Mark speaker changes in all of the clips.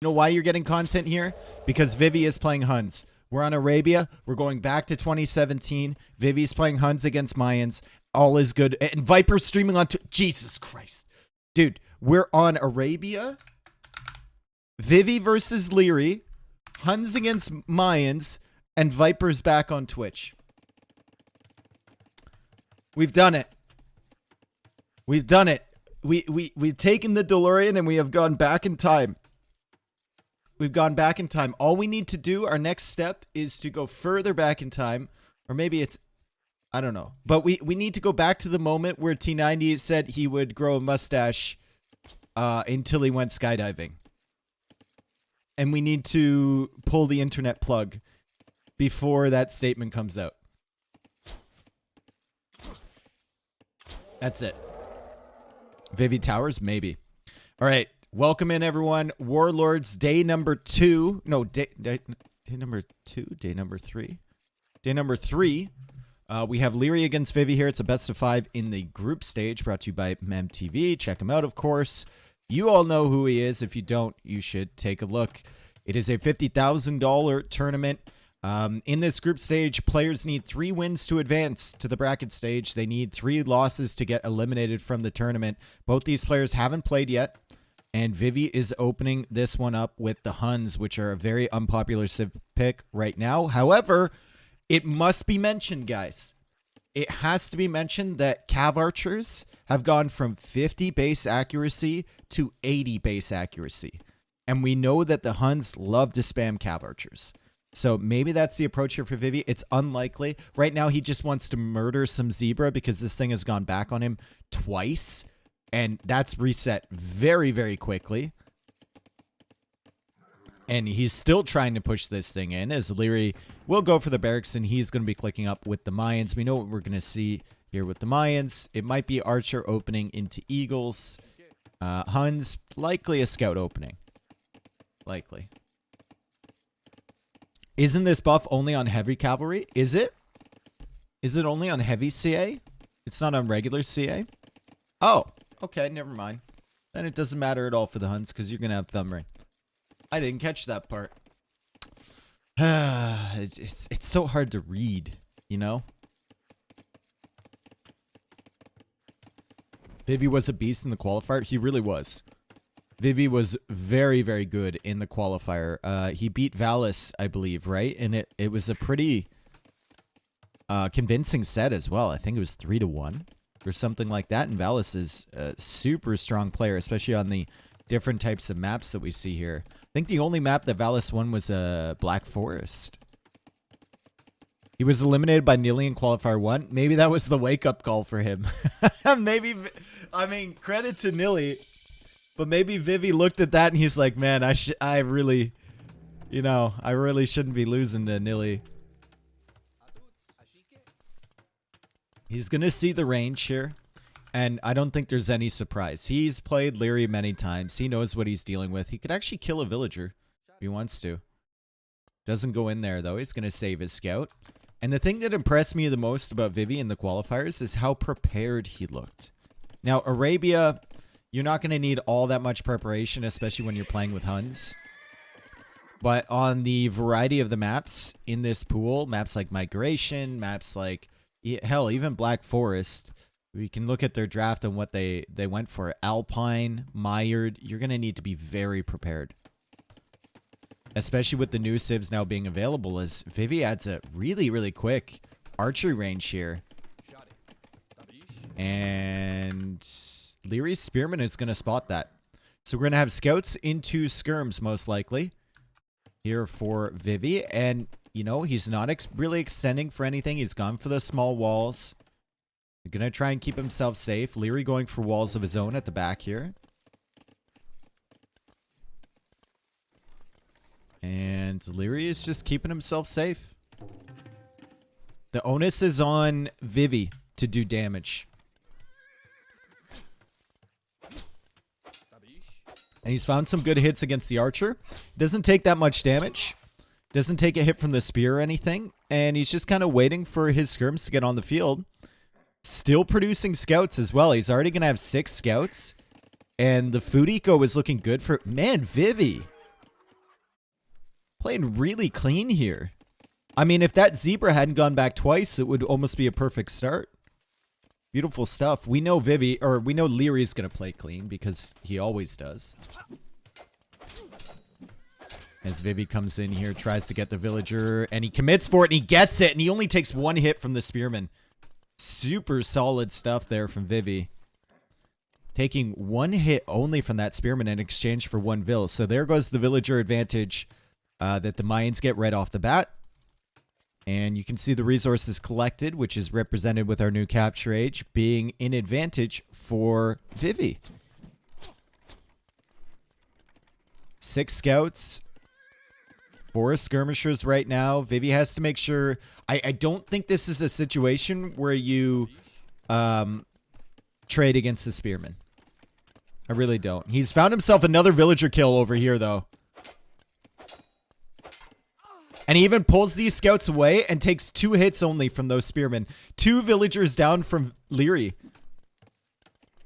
Speaker 1: You know why you're getting content here? Because Vivy is playing Huns. We're on Arabia. We're going back to 2017. Vivy's playing Huns against Mayans. All is good. And Viper's streaming on... Jesus Christ. Dude, we're on Arabia. Vivy versus Liereyy. Huns against Mayans. And Viper's back on Twitch. We've done it. We've done it. We've taken the DeLorean and we have gone back in time. We've gone back in time. All we need to do, our next step, is to go further back in time. Or maybe it's... I don't know. But we need to go back to the moment where T90 said he would grow a mustache until he went skydiving. And we need to pull the internet plug before that statement comes out. That's it. Vivy Towers? Maybe. All right. Welcome in, everyone. Warlords, day number 2. No, day number 2? Day number 3? Day number 3. We have Liereyy against Vivy here. It's a best of 5 in the group stage, brought to you by MemTV. Check him out, of course. You all know who he is. If you don't, you should take a look. It is a $50,000 tournament. In this group stage, players need 3 wins to advance to the bracket stage. They need 3 losses to get eliminated from the tournament. Both these players haven't played yet. And Vivy is opening this one up with the Huns, which are a very unpopular civ pick right now. However, it must be mentioned, guys. It has to be mentioned that Cav Archers have gone from 50 base accuracy to 80 base accuracy. And we know that the Huns love to spam Cav Archers. So maybe that's the approach here for Vivy. It's unlikely. Right now, he just wants to murder some Zebra because this thing has gone back on him twice. And that's reset very, very quickly. And he's still trying to push this thing in as Liereyy will go for the barracks and he's going to be clicking up with the Mayans. We know what we're going to see here with the Mayans. It might be Archer opening into Eagles. Huns, likely a Scout opening. Likely. Isn't this buff only on heavy cavalry? Is it? Is it only on heavy CA? It's not on regular CA? Oh. Okay, never mind. Then it doesn't matter at all for the Huns because you're going to have thumb ring. I didn't catch that part. It's so hard to read, you know? Vivy was a beast in the qualifier. He really was. Vivy was very, very good in the qualifier. He beat Valis, I believe, right? And it was a pretty convincing set as well. I think it was 3-1. Or something like that, and Valis is a super strong player, especially on the different types of maps that we see here. I think the only map that Valis won was Black Forest. He was eliminated by Nilly in Qualifier 1. Maybe that was the wake-up call for him. Maybe, I mean, credit to Nilly, but maybe Vivy looked at that and he's like, man, I really, you know, I really shouldn't be losing to Nilly. He's going to see the range here, and I don't think there's any surprise. He's played Liereyy many times. He knows what he's dealing with. He could actually kill a villager if he wants to. Doesn't go in there, though. He's going to save his scout. And the thing that impressed me the most about Vivy in the qualifiers is how prepared he looked. Now, Arabia, you're not going to need all that much preparation, especially when you're playing with Huns. But on the variety of the maps in this pool, maps like Migration, maps like... hell, even Black Forest, we can look at their draft and what they went for. Alpine, Mired, you're going to need to be very prepared. Especially with the new civs now being available, as Vivy adds a really, really quick archery range here. And Lierey's Spearman is going to spot that. So we're going to have scouts into skirms, most likely, here for Vivy. And... you know, he's not really extending for anything. He's gone for the small walls. He's going to try and keep himself safe. Liereyy going for walls of his own at the back here. And Liereyy is just keeping himself safe. The onus is on Vivy to do damage. And he's found some good hits against the archer. Doesn't take that much damage. Doesn't take a hit from the spear or anything. And he's just kind of waiting for his skirms to get on the field. Still producing scouts as well. He's already going to have 6 scouts. And the food eco is looking good for... man, Vivy. Playing really clean here. I mean, if that zebra hadn't gone back twice, it would almost be a perfect start. Beautiful stuff. We know Vivy, or we know Lierey's going to play clean because he always does. As Vivy comes in here, tries to get the villager, and he commits for it, and he gets it, and he only takes one hit from the spearman. Super solid stuff there from Vivy. Taking one hit only from that spearman in exchange for one vill. So there goes the villager advantage that the Mayans get right off the bat. And you can see the resources collected, which is represented with our new capture age, being in advantage for Vivy. 6 scouts. 4 skirmishers right now. Vivy has to make sure... I don't think this is a situation where you trade against the spearman. I really don't. He's found himself another villager kill over here, though. And he even pulls these scouts away and takes 2 hits only from those spearmen. 2 villagers down from Liereyy.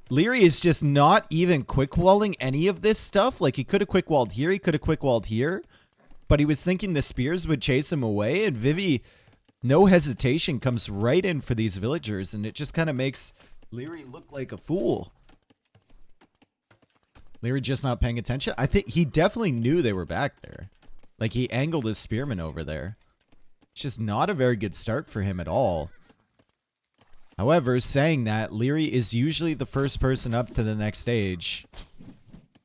Speaker 1: Liereyy is just not even quick-walling any of this stuff. Like, he could have quick-walled here. He could have quick-walled here. But he was thinking the spears would chase him away. And Vivy, no hesitation, comes right in for these villagers. And it just kind of makes Liereyy look like a fool. Liereyy just not paying attention. I think he definitely knew they were back there. Like, he angled his spearman over there. It's just not a very good start for him at all. However, saying that, Liereyy is usually the first person up to the next stage.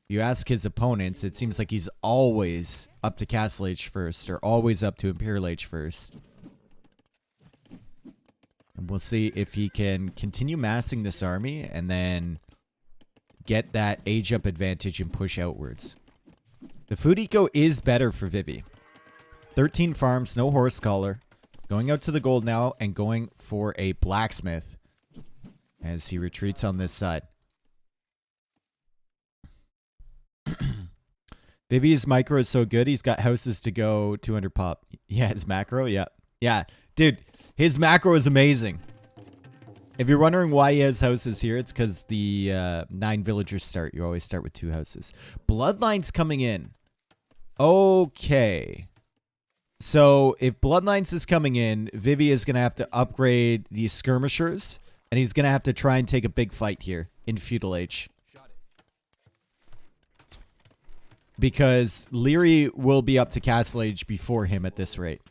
Speaker 1: You ask his opponents, it seems like he's always up to Castle Age first, or always up to Imperial Age first. And we'll see if he can continue massing this army, and then get that age up advantage and push outwards. The food eco is better for Vivy. 13 farms, no horse collar. Going out to the gold now and going for a blacksmith as he retreats on this side. Vivy's micro is so good, he's got houses to go 200 pop. Yeah, his macro, yeah. Yeah, dude, his macro is amazing. If you're wondering why he has houses here, it's because the 9 villagers start. You always start with 2 houses. Bloodlines coming in. Okay. So if Bloodlines is coming in, Vivy is going to have to upgrade the skirmishers. And he's going to have to try and take a big fight here in Feudal Age. Because Liereyy will be up to Castle Age before him at this rate.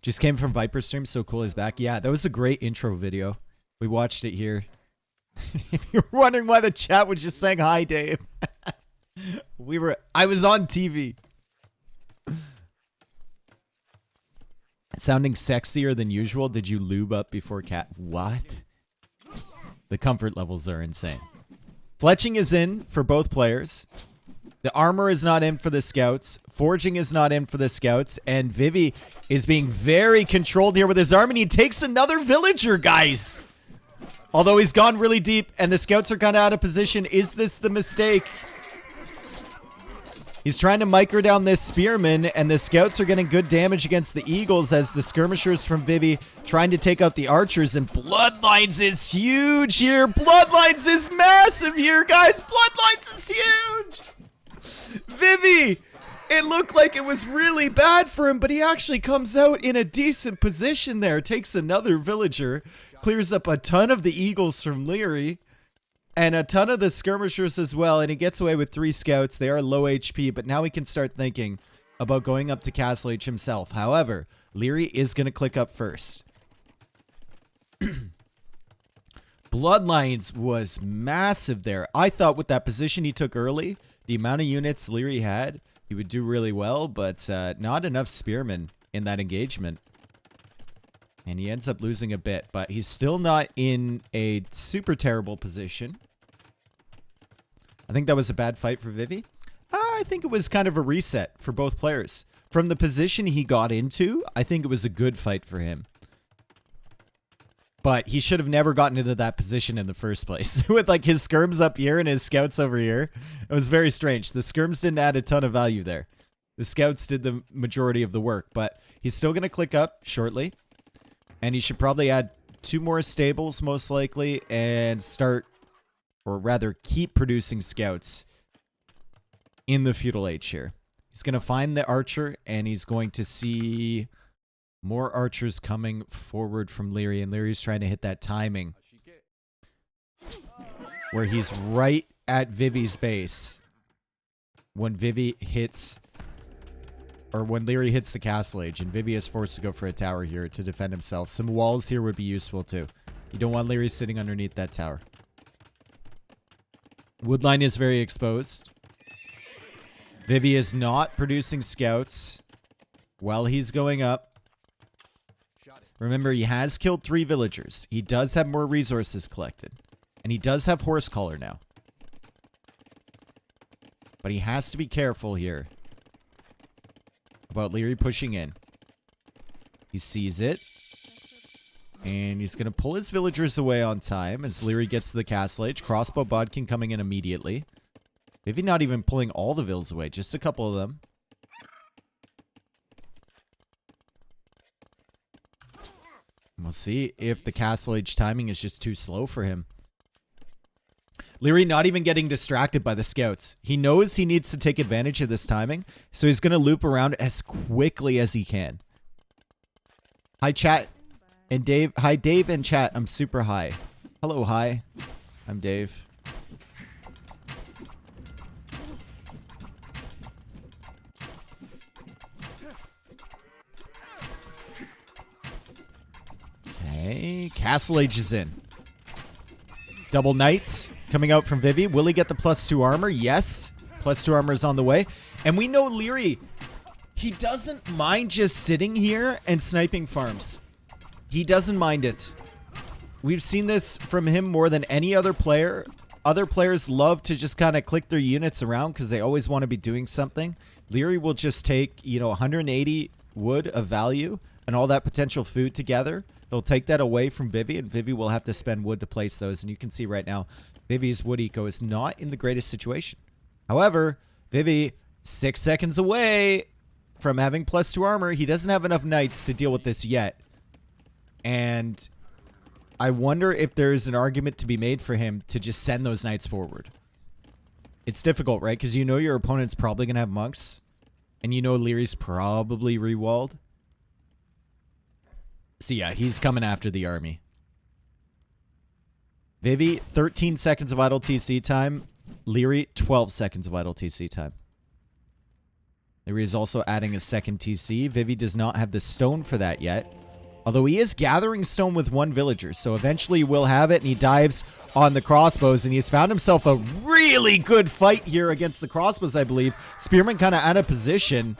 Speaker 1: Just came from Viper stream, so cool he's back. Yeah, that was a great intro video. We watched it here. If you're wondering why the chat was just saying hi, Dave. I was on TV. Sounding sexier than usual. Did you lube up before cat? What? The comfort levels are insane. Fletching is in for both players. The armor is not in for the scouts. Forging is not in for the scouts. And Vivy is being very controlled here with his arm. And he takes another villager, guys. Although he's gone really deep and the scouts are kind of out of position. Is this the mistake? He's trying to micro down this spearman, and the scouts are getting good damage against the eagles as the skirmishers from Vivy trying to take out the archers, and Bloodlines is huge here. Bloodlines is massive here, guys. Bloodlines is huge. Vivy, it looked like it was really bad for him, but he actually comes out in a decent position there. Takes another villager, clears up a ton of the eagles from Liereyy. And a ton of the skirmishers as well. And he gets away with 3 scouts. They are low HP. But now he can start thinking about going up to Castle Age himself. However, Liereyy is going to click up first. Bloodlines was massive there. I thought with that position he took early, the amount of units Liereyy had, he would do really well. But not enough spearmen in that engagement. And he ends up losing a bit, but he's still not in a super terrible position. I think that was a bad fight for Vivy. I think it was kind of a reset for both players. From the position he got into, I think it was a good fight for him. But he should have never gotten into that position in the first place. With like his skirms up here and his scouts over here. It was very strange. The skirms didn't add a ton of value there. The scouts did the majority of the work, but he's still going to click up shortly. And he should probably add 2 more stables, most likely, and start, or rather keep producing scouts in the Feudal Age here. He's going to find the archer, and he's going to see more archers coming forward from Liereyy, and Lierey's trying to hit that timing where he's right at Vivi's base when Vivy hits, or when Liereyy hits the castle age, and Vivy is forced to go for a tower here to defend himself. Some walls here would be useful too. You don't want Liereyy sitting underneath that tower. Woodline is very exposed. Vivy is not producing scouts while he's going up. Remember, he has killed 3 villagers. He does have more resources collected. And he does have Horse Collar now. But he has to be careful here about Liereyy pushing in. He sees it. And he's going to pull his villagers away on time as Liereyy gets to the castle age. Crossbow Bodkin coming in immediately. Maybe not even pulling all the vills away, just a couple of them. We'll see if the castle age timing is just too slow for him. Liereyy not even getting distracted by the scouts. He knows he needs to take advantage of this timing, so he's going to loop around as quickly as he can. Hi, chat. And Dave. Hi, Dave and chat. I'm super high. Hello, hi. I'm Dave. Okay, Castle Age is in. Double Knights coming out from Vivy. Will he get the +2 armor? Yes. +2 armor is on the way. And we know Liereyy, he doesn't mind just sitting here and sniping farms. He doesn't mind it. We've seen this from him more than any other player. Other players love to just kind of click their units around because they always want to be doing something. Liereyy will just take, 180 wood of value and all that potential food together. They'll take that away from Vivy, and Vivy will have to spend wood to place those. And you can see right now, Vivy's wood eco is not in the greatest situation. However, Vivy, 6 seconds away from having +2 armor. He doesn't have enough knights to deal with this yet. And I wonder if there's an argument to be made for him to just send those knights forward. It's difficult, right? Because you know your opponent's probably going to have monks. And you know Lierey's probably rewalled. So yeah, he's coming after the army. Vivy, 13 seconds of idle TC time. Liereyy, 12 seconds of idle TC time. Liereyy is also adding a second TC. Vivy does not have the stone for that yet. Although he is gathering stone with 1 villager. So eventually he will have it, and he dives on the crossbows. And he's found himself a really good fight here against the crossbows, I believe. Spearman kind of out of position.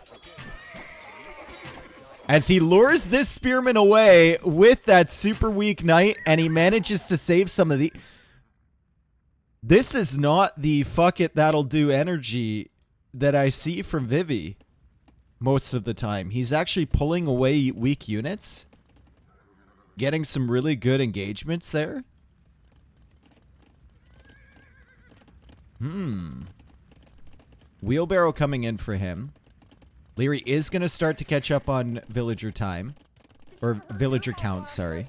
Speaker 1: As he lures this spearman away with that super weak knight, and he manages to save some of the... This is not the fuck it that'll do energy that I see from Vivy most of the time. He's actually pulling away weak units. Getting some really good engagements there. Wheelbarrow coming in for him. Liereyy is going to start to catch up on villager time. Or villager count, sorry.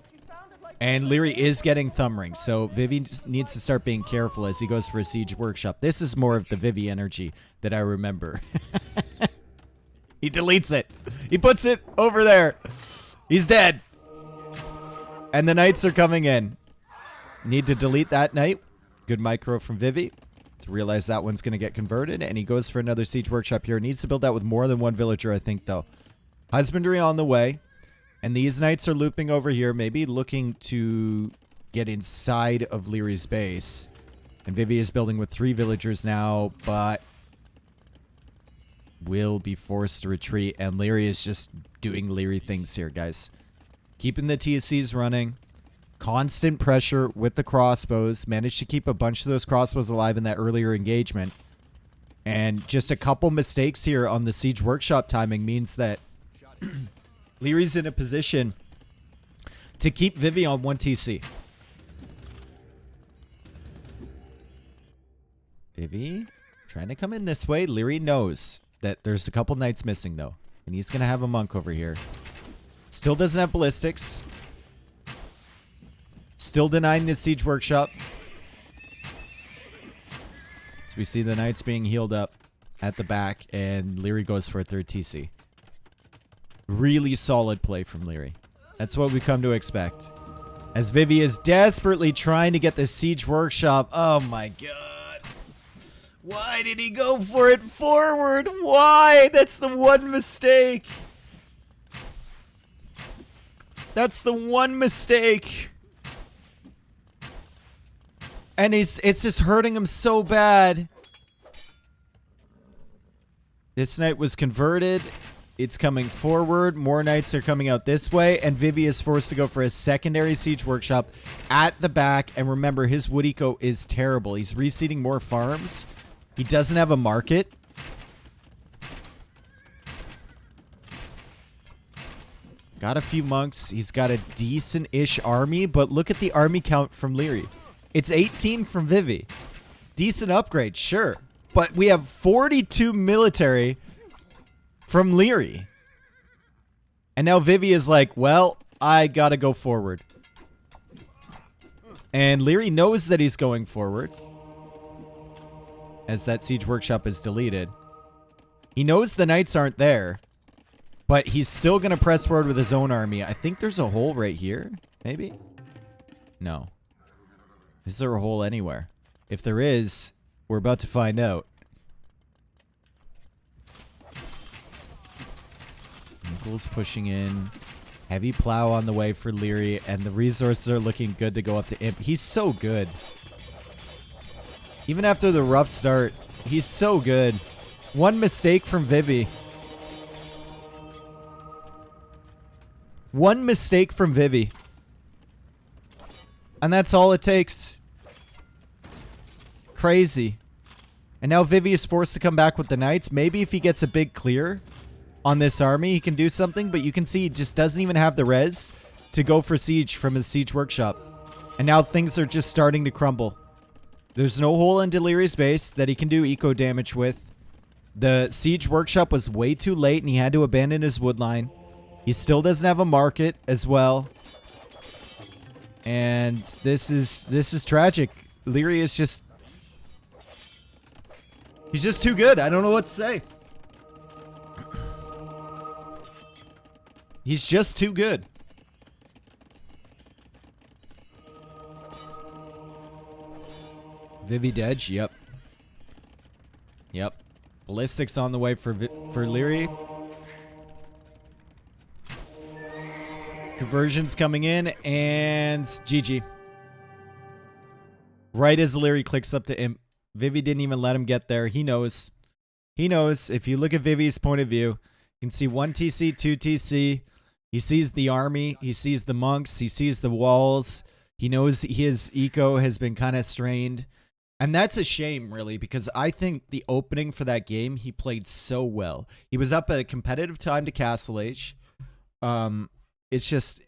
Speaker 1: And Liereyy is getting thumb rings. So Vivy needs to start being careful as he goes for a siege workshop. This is more of the Vivy energy that I remember. He deletes it. He puts it over there. He's dead. And the knights are coming in. Need to delete that knight. Good micro from Vivy to realize that one's going to get converted. And he goes for another siege workshop here. Needs to build that with more than 1 villager, I think, though. Husbandry on the way. And these knights are looping over here. Maybe looking to get inside of Lierey's base. And Vivy is building with 3 villagers now. But will be forced to retreat. And Liereyy is just doing Liereyy things here, guys. Keeping the TCs running. Constant pressure with the crossbows. Managed to keep a bunch of those crossbows alive in that earlier engagement. And just a couple mistakes here on the siege workshop timing means that Lierey's in a position to keep Vivy on 1 TC. Vivy trying to come in this way. Liereyy knows that there's a couple knights missing, though. And he's going to have a monk over here. Still doesn't have ballistics. Still denying this siege workshop. So we see the knights being healed up at the back, and Liereyy goes for a third TC. Really solid play from Liereyy. That's what we come to expect. As Vivi is desperately trying to get the Siege Workshop. Oh my god. Why did he go for it forward? Why? That's the one mistake. That's the one mistake. And it's just hurting him so bad. This knight was converted. It's coming forward. More knights are coming out this way. And Vivi is forced to go for a secondary Siege Workshop at the back. And remember, his wood eco is terrible. He's reseeding more farms. He doesn't have a market. Got a few monks. He's got a decent-ish army. But look at the army count from Liereyy. It's 18 from Vivi. Decent upgrade, sure. But we have 42 military from Liereyy. And now Vivi is like, well, I gotta go forward. And Liereyy knows that he's going forward. As that Siege Workshop is deleted. He knows the knights aren't there. But he's still gonna press forward with his own army. I think there's a hole right here. Maybe? No. Is there a hole anywhere? If there is, we're about to find out. Nichols pushing in. Heavy plow on the way for Liereyy. And the resources are looking good to go up to Imp. He's so good. Even after the rough start, he's so good. One mistake from Vivi. One mistake from Vivi. And that's all it takes. Crazy. And now Vivi is forced to come back with the knights. Maybe if he gets a big clear on this army, he can do something. But you can see he just doesn't even have the res to go for siege from his Siege Workshop. And now things are just starting to crumble. There's no hole in Delirie's base that he can do eco damage with. The Siege Workshop was way too late and he had to abandon his wood line. He still doesn't have a market as well. And this is tragic. Liereyy is just... he's just too good. I don't know what to say. He's just too good. Vivi Dedge, yep. Yep. Ballistics on the way for Liereyy. Conversions coming in, and GG. Right as Liereyy clicks up to Imp. Vivi didn't even let him get there. He knows. He knows. If you look at Vivi's point of view, you can see 1 TC, 2 TC. He sees the army. He sees the monks. He sees the walls. He knows his eco has been kind of strained. And that's a shame, really, because I think the opening for that game, he played so well. He was up at a competitive time to Castle Age. It's just...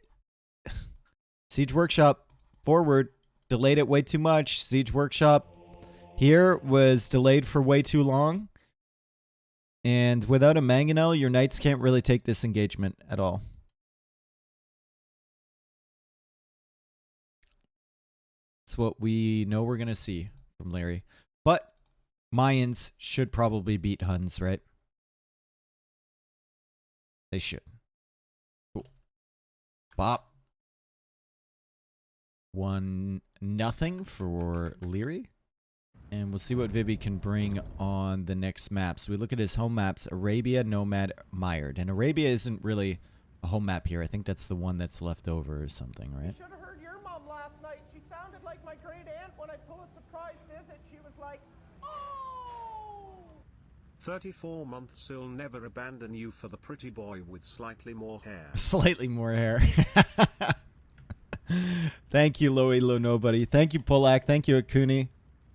Speaker 1: Siege Workshop forward. Delayed it way too much. Siege Workshop here was delayed for way too long. And without a Mangonel, your knights can't really take this engagement at all. That's what we know we're going to see from Liereyy. But Mayans should probably beat Huns, right? They should. Cool. Bop. 1-0 for Liereyy. And we'll see what Vivi can bring on the next maps. We look at his home maps. Arabia, Nomad, Mired. And Arabia isn't really a home map here. I think that's the one that's left over or something, right?
Speaker 2: You should have heard your mom last night. She sounded like my great aunt when I pull a surprise visit. She was like, oh!
Speaker 3: 34 months, he'll never abandon you for the pretty boy with slightly more hair.
Speaker 1: Slightly more hair. Thank you, Loey Lo Nobody. Thank you, Polak. Thank you, Akuni.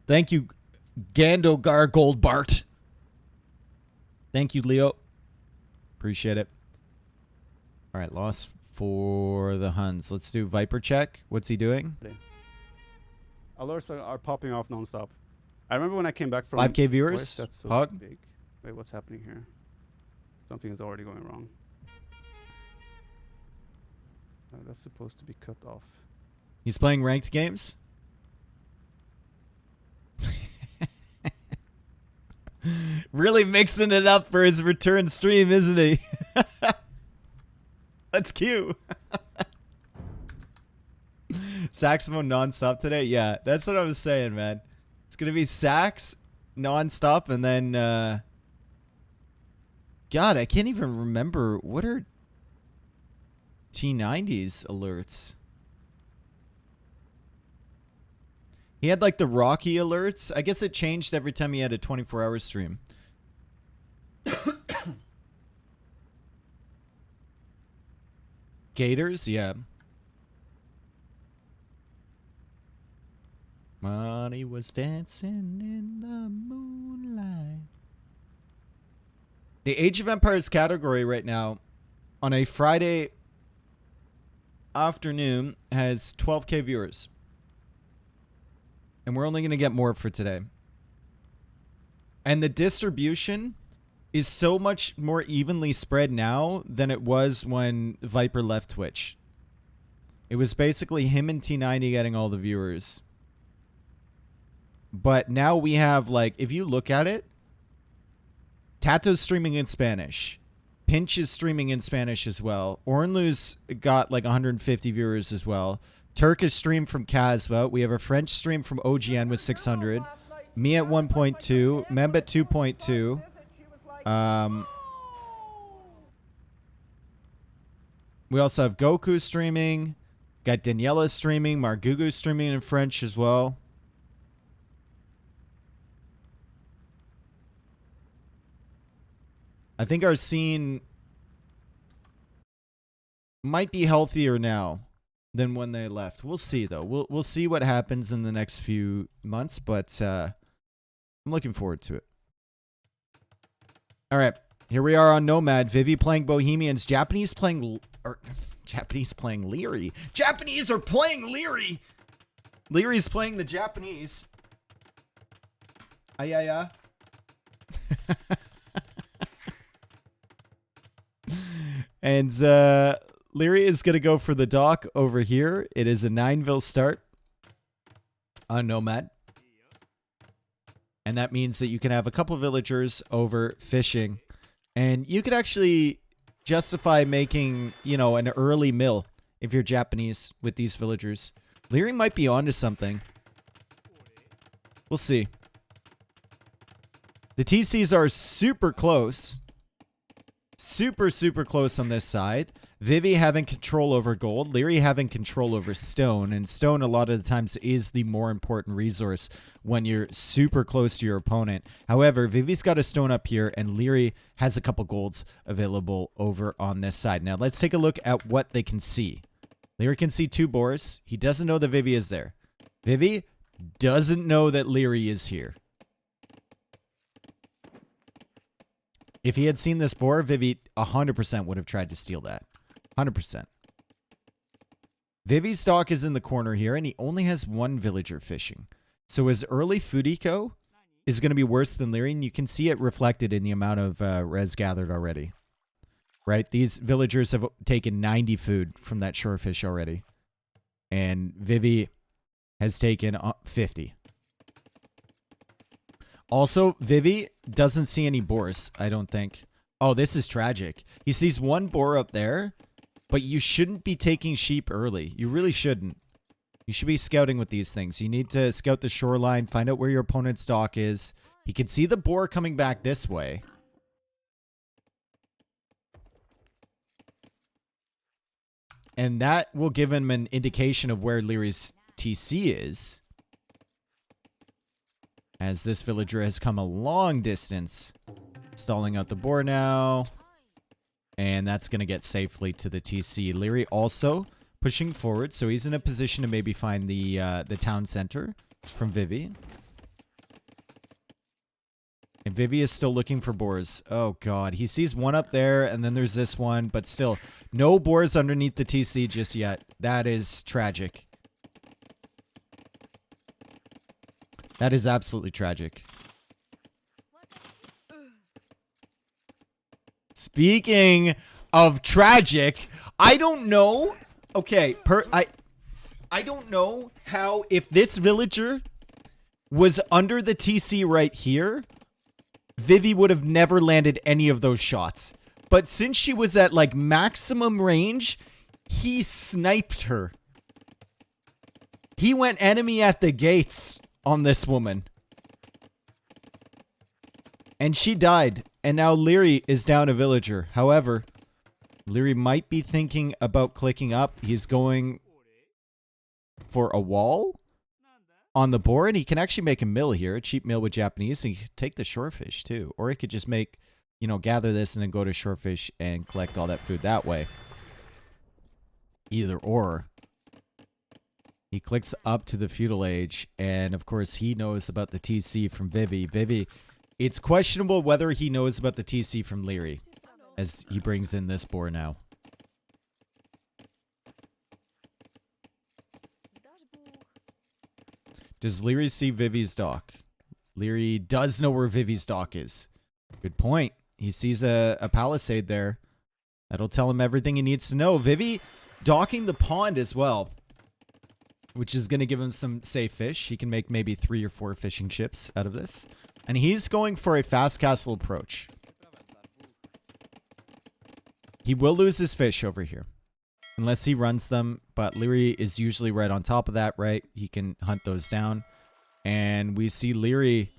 Speaker 1: Thank you, Gandogar Goldbart. Thank you, Leo. Appreciate it. All right, loss for the Huns. Let's do Viper check. What's he doing?
Speaker 4: Alerts are popping off nonstop. I remember when I came back from
Speaker 1: 5K viewers.
Speaker 4: Voice, that's so
Speaker 1: Hog.
Speaker 4: big. Wait, what's happening here? Something is already going wrong. That's supposed to be cut off.
Speaker 1: He's playing ranked games. Really mixing it up for his return stream, isn't he? That's cute. Saxophone nonstop today? Yeah, that's what I was saying, man. It's going to be sax nonstop and then... God, I can't even remember. What are T90's alerts? He had like the Rocky alerts. I guess it changed every time he had a 24-hour stream. Gators? Yeah. Money was dancing in the moonlight. The Age of Empires category right now on a Friday afternoon has 12K viewers. And we're only going to get more for today. And the distribution is so much more evenly spread now than it was when Viper left Twitch. It was basically him and T90 getting all the viewers. But now we have, like, if you look at it, Tato's streaming in Spanish. Pinch is streaming in Spanish as well. Ornlu's got like 150 viewers as well. Turkish stream from Casva. We have a French stream from OGN with 600. Me at 1.2. Memb at 2.2. We also have Goku streaming. Got Daniela streaming. Margugu streaming in French as well. I think our scene might be healthier now than when they left. We'll see, though. We'll see what happens in the next few months, but I'm looking forward to it. All right, here we are on Nomad. Vivi playing Bohemians. Japanese playing Liereyy. Japanese are playing Liereyy. Lierey's playing the Japanese. Ayaya. And Liereyy is going to go for the dock over here. It is a 9-ville start on Nomad. And that means that you can have a couple villagers over fishing. And you could actually justify making, you know, an early mill if you're Japanese with these villagers. Liereyy might be onto something. We'll see. The TCs are super close. Super, super close on this side. Vivy having control over gold. Liereyy having control over stone. And stone a lot of the times is the more important resource when you're super close to your opponent. However, Vivy's got a stone up here and Liereyy has a couple golds available over on this side. Now let's take a look at what they can see. Liereyy can see 2 boars. He doesn't know that Vivy is there. Vivy doesn't know that Liereyy is here. If he had seen this boar, Vivy 100% would have tried to steal that. 100%. Vivy's dock is in the corner here, and he only has 1 villager fishing. So his early food eco is going to be worse than Liereyy, and you can see it reflected in the amount of res gathered already. Right? These villagers have taken 90 food from that shorefish already. And Vivy has taken 50. Also, Vivy doesn't see any boars, I don't think. Oh, this is tragic. He sees 1 boar up there, but you shouldn't be taking sheep early. You really shouldn't. You should be scouting with these things. You need to scout the shoreline, find out where your opponent's dock is. He can see the boar coming back this way. And that will give him an indication of where Lierey's TC is. As this villager has come a long distance. Stalling out the boar now. And that's going to get safely to the TC. Liereyy also pushing forward. So he's in a position to maybe find the town center from Vivy. And Vivy is still looking for boars. Oh, God. He sees 1 up there, and then there's this one. But still, no boars underneath the TC just yet. That is tragic. That is absolutely tragic. Speaking of tragic, I don't know. Okay, I don't know how, if this villager was under the TC right here, Vivi would have never landed any of those shots. But since she was at like maximum range, he sniped her. He went enemy at the gates on this woman. And she died. And now Liereyy is down a villager. However, Liereyy might be thinking about clicking up. He's going for a wall on the board. He can actually make a mill here, a cheap mill with Japanese. And he could take the shorefish too. Or he could just make, you know, gather this and then go to shorefish and collect all that food that way. Either or. He clicks up to the feudal age. And of course, he knows about the TC from Vivi. Vivi, it's questionable whether he knows about the TC from Liereyy as he brings in this boar now. Does Liereyy see Vivi's dock? Liereyy does know where Vivi's dock is. Good point. He sees a palisade there. That'll tell him everything he needs to know. Vivi docking the pond as well, which is going to give him some safe fish. He can make maybe 3 or 4 fishing ships out of this. And he's going for a fast castle approach. He will lose his fish over here. Unless he runs them. But Liereyy is usually right on top of that, right? He can hunt those down. And we see Liereyy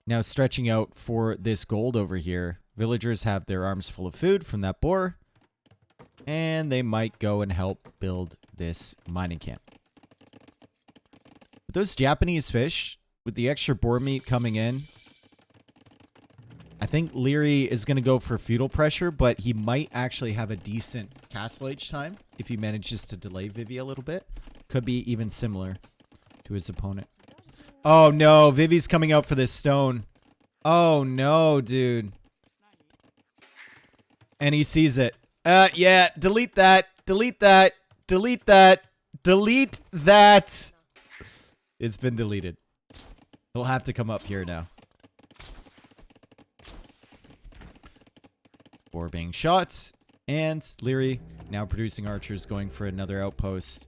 Speaker 1: now stretching out for this gold over here. Villagers have their arms full of food from that boar. And they might go and help build this mining camp. But those Japanese fish, with the extra boar meat coming in, I think Liereyy is going to go for feudal pressure, but he might actually have a decent castle age time if he manages to delay Vivi a little bit. Could be even similar to his opponent. Oh no, Vivi's coming out for this stone. Oh no, dude. And he sees it. Yeah, delete that. Delete that. Delete that. Delete that. It's been deleted. He'll have to come up here now. Boar being shot. And Liereyy now producing archers, going for another outpost.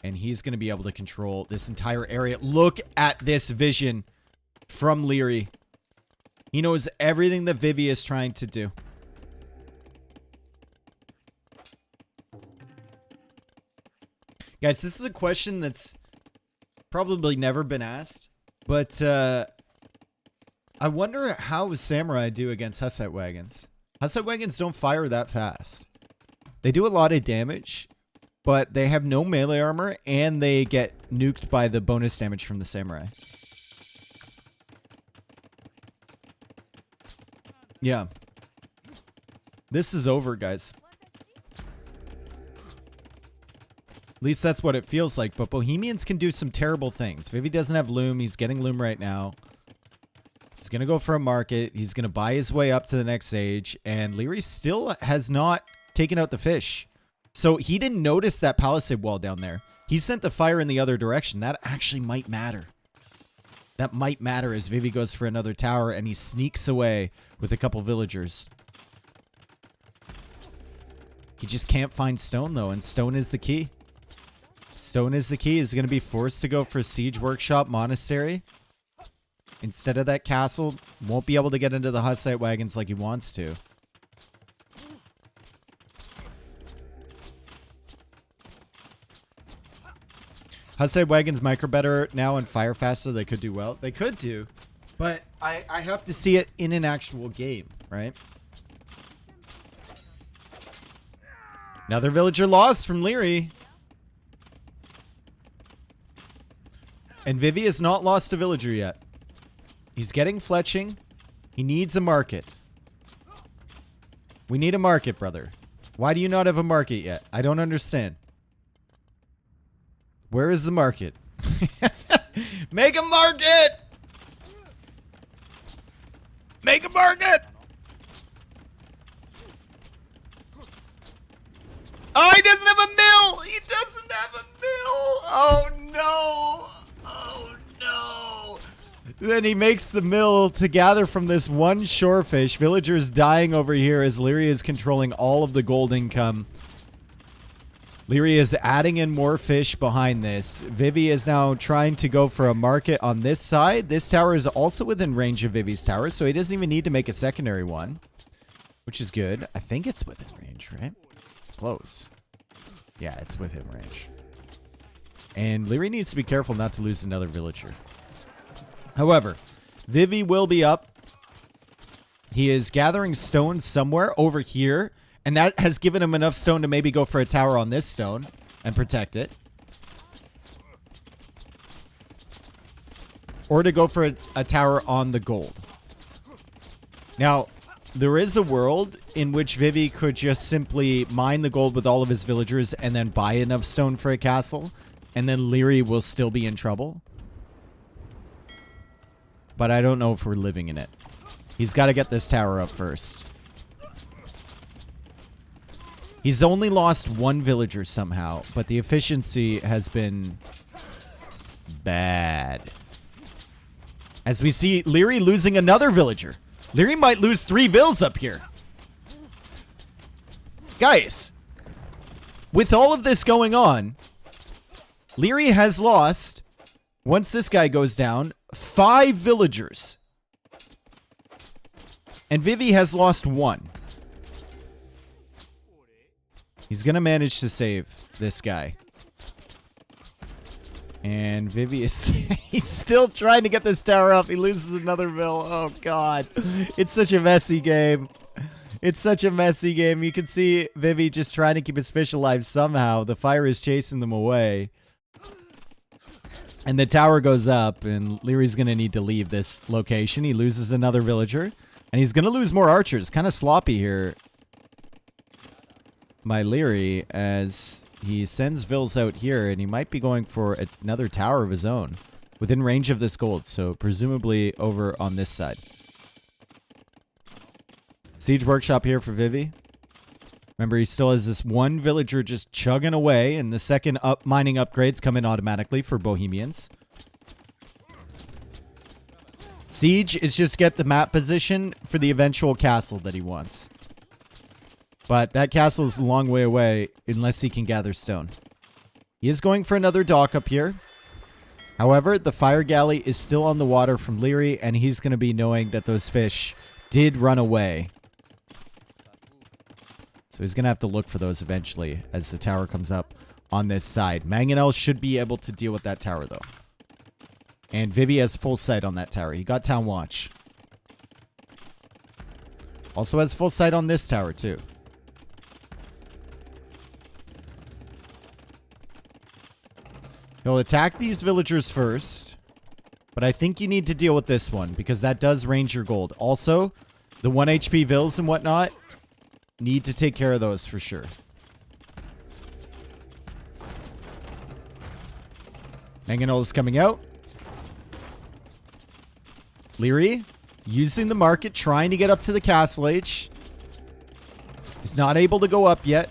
Speaker 1: And he's going to be able to control this entire area. Look at this vision from Liereyy. He knows everything that Vivi is trying to do. Guys, this is a question that's probably never been asked. But I wonder how samurai do against Hussite wagons. Hussite wagons don't fire that fast. They do a lot of damage, but they have no melee armor, and they get nuked by the bonus damage from the samurai. Yeah. This is over, guys. At least that's what it feels like, but Bohemians can do some terrible things. Vivi doesn't have loom. He's getting loom right now. He's going to go for a market. He's going to buy his way up to the next stage. And Liereyy still has not taken out the fish. So he didn't notice that palisade wall down there. He sent the fire in the other direction. That actually might matter. That might matter as Vivi goes for another tower and he sneaks away with a couple villagers. He just can't find stone though, and stone is the key. Stone is the key. He's going to be forced to go for siege workshop monastery. Instead of that castle, won't be able to get into the Hussite wagons like he wants to. Hussite wagons micro better now and fire faster. They could do well. They could do. But I have to see it in an actual game, right? Another villager lost from Liereyy. And Vivi has not lost a villager yet. He's getting fletching. He needs a market. We need a market, brother. Why do you not have a market yet? I don't understand. Where is the market? Make a market! Make a market! Oh, he doesn't have a mill! He doesn't have a mill! Oh, no! Oh, no! Then he makes the mill to gather from this one shorefish. Villagers dying over here as Liereyy is controlling all of the gold income. Liereyy is adding in more fish behind this. Vivy is now trying to go for a market on this side. This tower is also within range of Vivy's tower, so he doesn't even need to make a secondary one, which is good. I think it's within range, right? Close. Yeah, it's within range. And Liereyy needs to be careful not to lose another villager. However, Vivy will be up. He is gathering stone somewhere over here. And that has given him enough stone to maybe go for a tower on this stone and protect it. Or to go for a tower on the gold. Now, there is a world in which Vivy could just simply mine the gold with all of his villagers and then buy enough stone for a castle. And then Liereyy will still be in trouble. But I don't know if we're living in it. He's got to get this tower up first. He's only lost one villager somehow, but the efficiency has been bad. As we see Liereyy losing another villager. Liereyy might lose 3 vills up here. Guys, with all of this going on, Liereyy has lost, once this guy goes down, 5 villagers. And Vivy has lost 1. He's going to manage to save this guy. And Vivy is... he's still trying to get this tower up. He loses another vill. Oh, God. It's such a messy game. It's such a messy game. You can see Vivy just trying to keep his fish alive somehow. The fire is chasing them away. And the tower goes up. And Lierey's going to need to leave this location. He loses another villager. And he's going to lose more archers. Kind of sloppy here. My Liereyy, as he sends vills out here, and he might be going for another tower of his own within range of this gold, so presumably over on this side. Siege workshop here for Vivy. Remember, he still has this one villager just chugging away, and the second mining upgrades come in automatically for Bohemians. Siege is just get the map position for the eventual castle that he wants. But that castle is a long way away unless he can gather stone. He is going for another dock up here. However, the fire galley is still on the water from Liereyy, and he's going to be knowing that those fish did run away. So he's going to have to look for those eventually as the tower comes up on this side. Mangonel should be able to deal with that tower, though. And Vivy has full sight on that tower. He got town watch. Also has full sight on this tower, too. He'll attack these villagers first, but I think you need to deal with this one because that does range your gold. Also, the 1 HP vills and whatnot, need to take care of those for sure. Mangonel is coming out. Liereyy using the market, trying to get up to the castle age. He's not able to go up yet.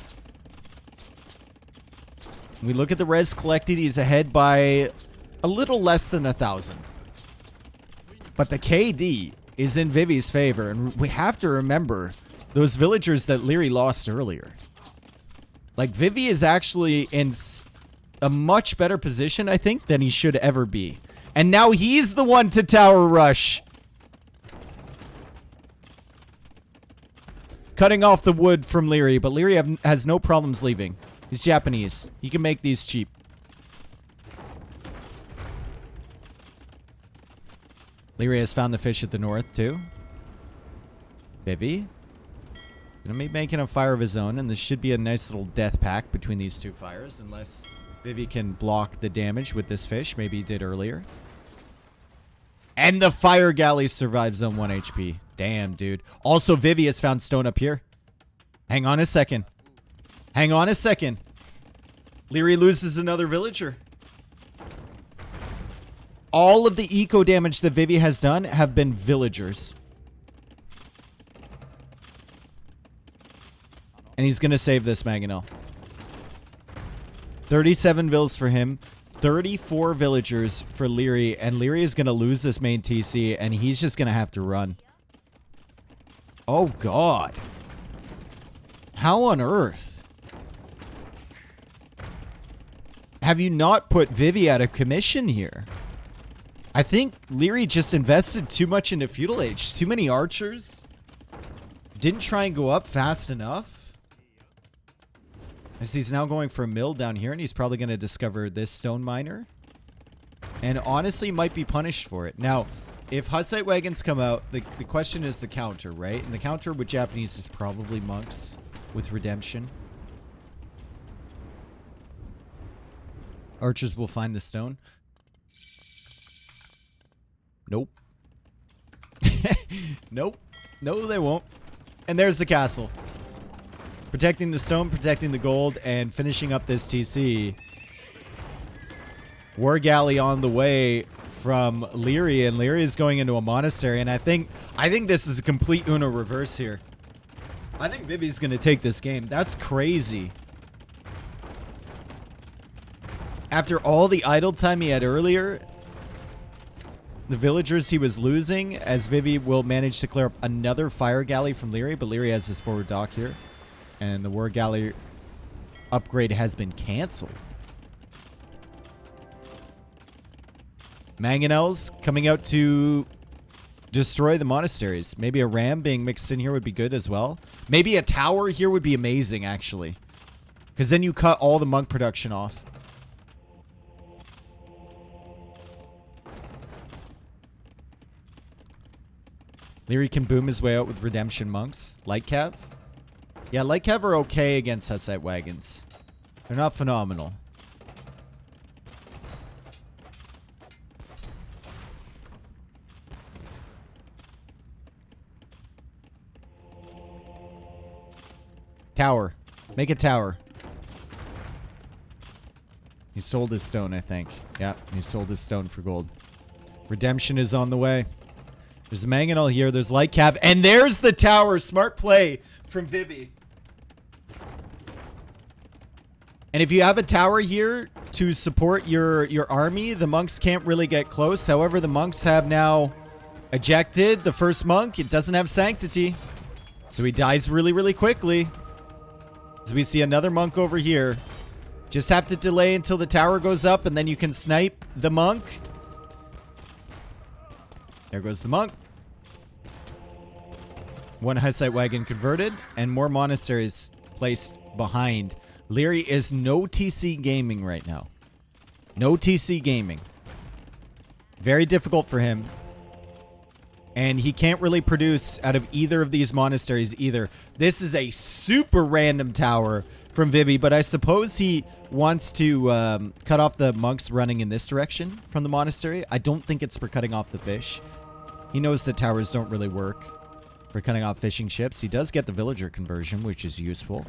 Speaker 1: We look at the res collected. He's ahead by a little less than 1,000. But the KD is in Vivy's favor. And we have to remember those villagers that Liereyy lost earlier. Like, Vivy is actually in a much better position, I think, than he should ever be. And now he's the one to tower rush. Cutting off the wood from Liereyy. But Liereyy has no problems leaving. He's Japanese. He can make these cheap. Liereyy has found the fish at the north, too. Vivy. Gonna be making a fire of his own, and this should be a nice little death pack between these two fires, unless Vivy can block the damage with this fish. Maybe he did earlier. And the fire galley survives on 1 HP. Damn, dude. Also, Vivy has found stone up here. Hang on a second. Hang on a second. Liereyy loses another villager. All of the eco damage that Vivy has done have been villagers. And he's going to save this Mangonel. 37 vills for him. 34 villagers for Liereyy. And Liereyy is going to lose this main TC. And he's just going to have to run. Oh, God. How on earth? have you not put Vivi out of commission here? I think Liereyy just invested too much into feudal age. Too many archers. Didn't try and go up fast enough. As he's now going for a mill down here, and he's probably going to discover this stone miner. And honestly, might be punished for it. Now, if Hussite wagons come out, the question is the counter, right? And the counter with Japanese is probably monks with redemption. Archers will find the stone. Nope. Nope. No, they won't. And there's the castle. Protecting the stone, protecting the gold, and finishing up this TC. War galley on the way from Liereyy, and Liereyy is going into a monastery, and I think this is a complete Uno reverse here. I think Vivi's going to take this game. That's crazy. After all the idle time he had earlier, the villagers he was losing, as Vivi will manage to clear up another fire galley from Liereyy, but Liereyy has his forward dock here. And the war galley upgrade has been canceled. Mangonels coming out to destroy the monasteries. Maybe a ram being mixed in here would be good as well. Maybe a tower here would be amazing, actually. Because then you cut all the monk production off. Liereyy can boom his way out with redemption monks. Light cav? Yeah, light cav are okay against Hussite wagons. They're not phenomenal. Tower. Make a tower. He sold his stone, I think. Yeah, he sold his stone for gold. Redemption is on the way. There's a mangonel here. There's light cav. And there's the tower. Smart play from Vivi. And if you have a tower here to support your army, the monks can't really get close. However, the monks have now ejected the first monk. It doesn't have sanctity. So he dies really, really quickly. So we see another monk over here. Just have to delay until the tower goes up, and then you can snipe the monk. There goes the monk. One Hussite wagon converted, and more monasteries placed behind. Liereyy is no TC gaming right now. No TC gaming. Very difficult for him. And he can't really produce out of either of these monasteries either. This is a super random tower from Vivi, but I suppose he wants to cut off the monks running in this direction from the monastery. I don't think it's for cutting off the fish. He knows that towers don't really work for cutting off fishing ships. He does get the villager conversion, which is useful.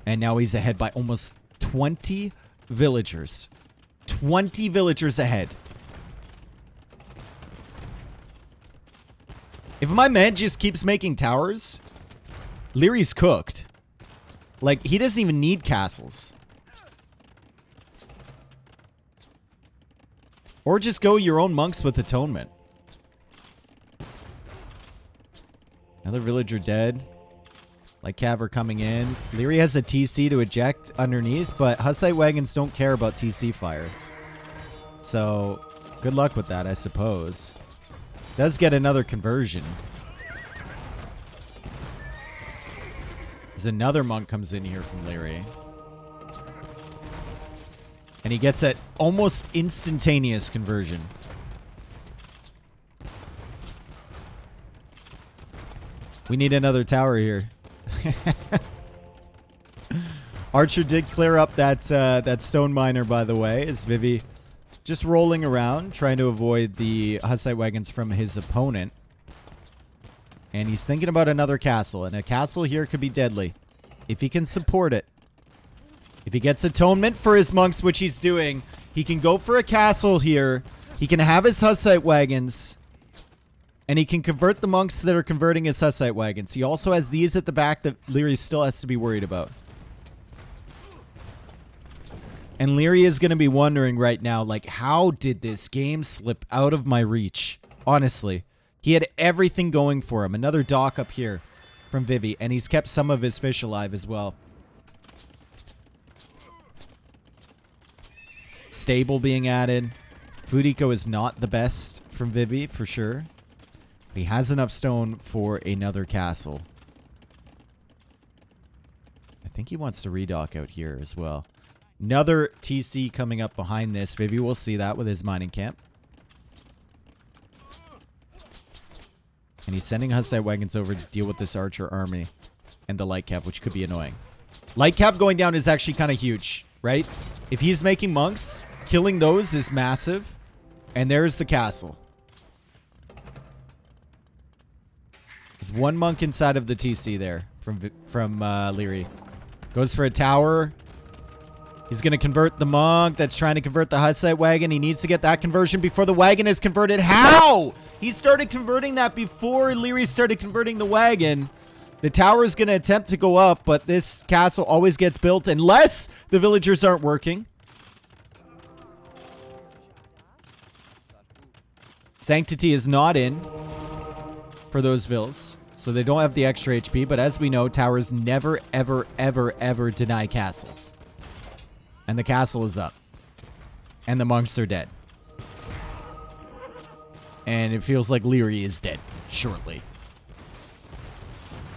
Speaker 1: And now he's ahead by almost 20 villagers. 20 villagers ahead. If my man just keeps making towers, Lierey's cooked. Like, he doesn't even need castles. Or just go your own monks with atonement. Another villager dead. Like Cav coming in. Liereyy has a TC to eject underneath, but Hussite wagons don't care about TC fire. So, good luck with that, I suppose. Does get another conversion. As another monk comes in here from Liereyy. And he gets an almost instantaneous conversion. We need another tower here. Archer did clear up that stone miner, by the way, as Vivi just rolling around, trying to avoid the Hussite wagons from his opponent. And he's thinking about another castle, and a castle here could be deadly if he can support it. If he gets atonement for his monks, which he's doing, he can go for a castle here. He can have his Hussite wagons, and he can convert the monks that are converting his Hussite wagons. He also has these at the back that Liereyy still has to be worried about. And Liereyy is going to be wondering right now, like, how did this game slip out of my reach? Honestly. He had everything going for him. Another dock up here from Vivi, and he's kept some of his fish alive as well. stable being added. Food eco is not the best from Vivy, for sure. He has enough stone for another castle. I think he wants to redock out here as well. Another TC coming up behind this. Vivy will see that with his mining camp. And he's sending Hussite wagons over to deal with this archer army and the light cap, which could be annoying. Light cap going down is actually kind of huge, right? If he's making monks, killing those is massive. And there's the castle. There's one monk inside of the TC there from Liereyy. Goes for a tower. He's going to convert the monk that's trying to convert the Hussite wagon. He needs to get that conversion before the wagon is converted. How? He started converting that before Liereyy started converting the wagon. The tower is going to attempt to go up, but this castle always gets built unless the villagers aren't working. Sanctity is not in for those vills, so they don't have the extra HP, but as we know, towers never, ever, ever, ever deny castles. And the castle is up. And the monks are dead. And it feels like Liereyy is dead shortly.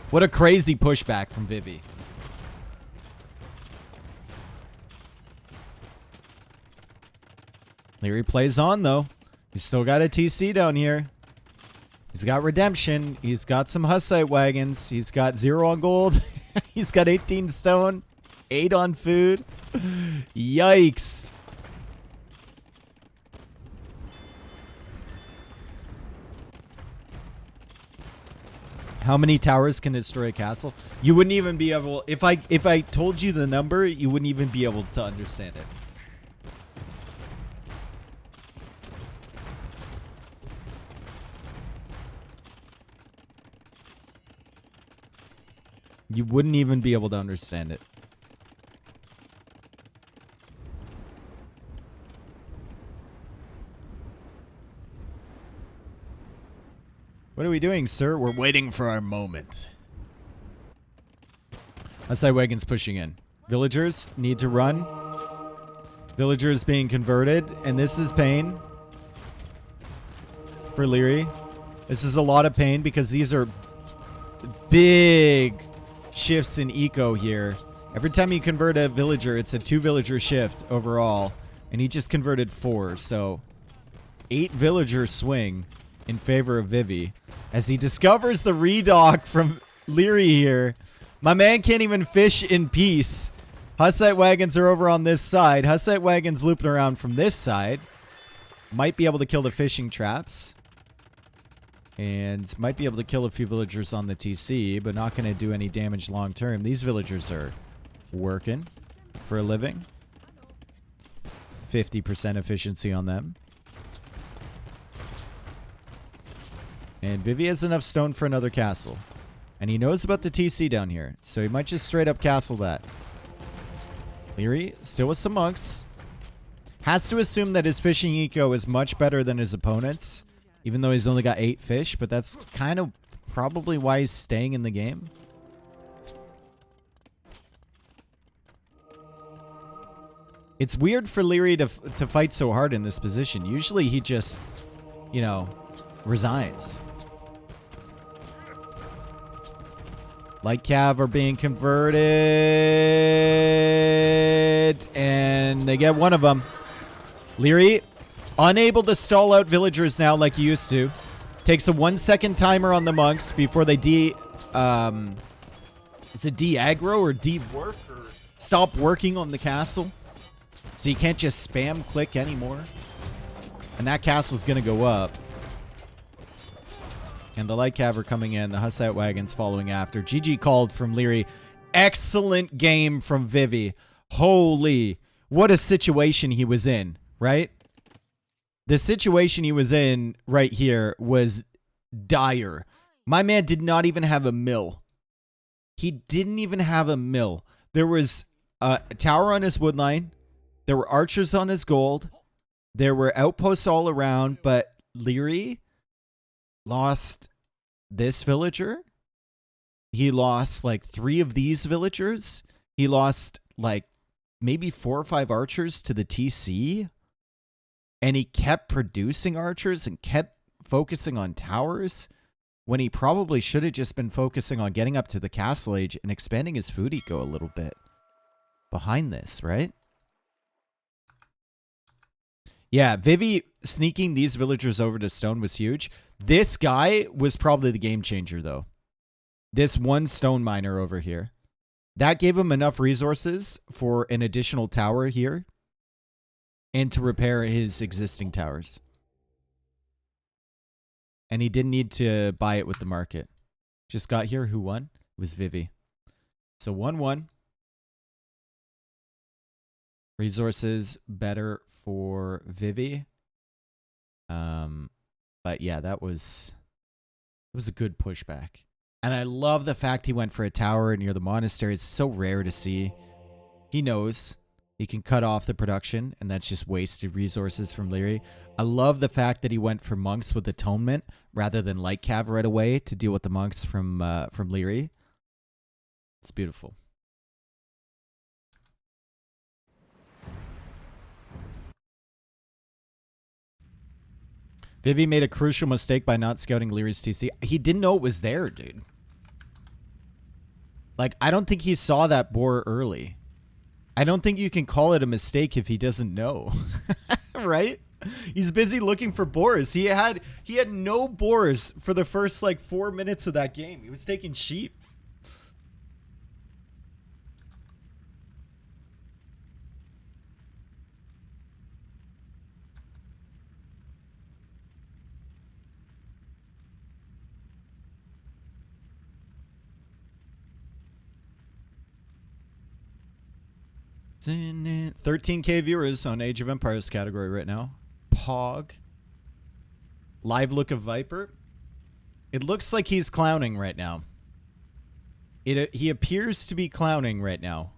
Speaker 1: What a crazy pushback from Vivy. Liereyy plays on, though. He's still got a TC down here. He's got redemption. He's got some Hussite wagons. He's got 0 on gold. He's got 18 stone. 8 on food. Yikes. How many towers can destroy a castle? You wouldn't even be able... If I told you the number, you wouldn't even be able to understand it. You wouldn't even be able to understand it. What are we doing, sir? We're waiting for our moment. Hussite wagons pushing in. Villagers need to run. Villagers being converted. And this is pain for Liereyy. This is a lot of pain because these are big shifts in eco here. Every time you convert a villager, it's a 2 villager shift overall. And he just converted 4. So 8 villager swing in favor of Vivy. As he discovers the redock from Liereyy here. My man can't even fish in peace. Hussite wagons are over on this side. Hussite wagons looping around from this side. Might be able to kill the fishing traps. And might be able to kill a few villagers on the TC, but not going to do any damage long term. These villagers are working for a living. 50% efficiency on them. And Vivy has enough stone for another castle. And he knows about the TC down here, so he might just straight up castle that. Liereyy still with some monks. Has to assume that his fishing eco is much better than his opponent's. Even though he's only got 8 fish, but that's kind of probably why he's staying in the game. It's weird for Liereyy to fight so hard in this position. Usually he just, you know, resigns. Light cav are being converted. And they get one of them. Liereyy, unable to stall out villagers now like he used to. Takes a 1-second timer on the monks before they is it de-aggro or de-work or stop working on the castle. So you can't just spam click anymore. And that castle's going to go up. And the light cav are coming in. The Hussite wagons following after. GG called from Liereyy. Excellent game from Vivy. Holy, what a situation he was in, right? The situation he was in right here was dire. My man did not even have a mill. He didn't even have a mill. There was a tower on his wood line. There were archers on his gold. There were outposts all around, but Liereyy lost this villager. He lost like 3 of these villagers. He lost like maybe 4 or 5 archers to the TC. And he kept producing archers and kept focusing on towers when he probably should have just been focusing on getting up to the castle age and expanding his food eco a little bit behind this, right? Yeah, Vivy sneaking these villagers over to stone was huge. This guy was probably the game changer, though. This one stone miner over here. That gave him enough resources for an additional tower here and to repair his existing towers. And he didn't need to buy it with the market. Just got here. Who won? It was Vivy. So 1-1. Resources better for Vivy. But yeah, it was a good pushback. And I love the fact he went for a tower near the monastery. It's so rare to see. He knows he can cut off the production, and that's just wasted resources from Liereyy. I love the fact that he went for monks with atonement rather than light cav right away to deal with the monks from Liereyy. It's beautiful. Vivi made a crucial mistake by not scouting Lierey's TC. He didn't know it was there, dude. Like, I don't think he saw that boar early. I don't think you can call it a mistake if he doesn't know. Right? He's busy looking for boars. He had no boars for the first, like, 4 minutes of that game. He was taking sheep. In it. 13K viewers on Age of Empires category right now. Pog. Live look of Viper. It looks like he's clowning right now. He appears to be clowning right now.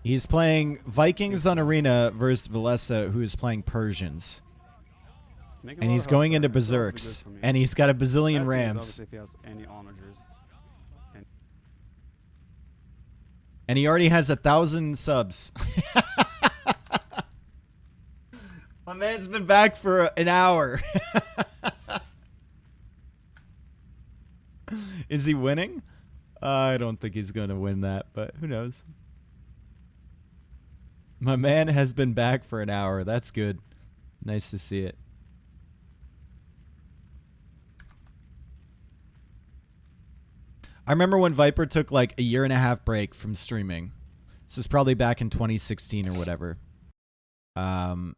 Speaker 1: He's playing Vikings on Arena versus Valessa, who is playing Persians. And he's going into Berserks. And he's got a bazillion Rams.
Speaker 4: If he has any onagers.
Speaker 1: And he already has 1,000 subs. My man's been back for an hour. Is he winning? I don't think he's going to win that, but who knows? My man has been back for an hour. That's good. Nice to see it. I remember when Viper took like a 1.5 year break from streaming. This is probably back in 2016 or whatever. And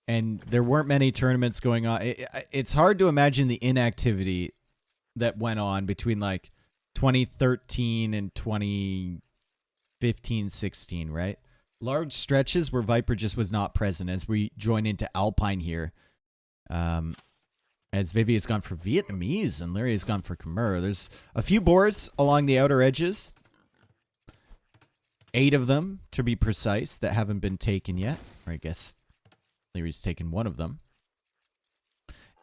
Speaker 1: there weren't many tournaments going on. It's hard to imagine the inactivity that went on between like 2013 and 2015, 16, right? Large stretches where Viper just was not present as we join into Alpine here. As Vivy has gone for Vietnamese and Liereyy has gone for Khmer. There's a few boars along the outer edges. 8 of them, to be precise, that haven't been taken yet. Or I guess Lierey's taken 1 of them.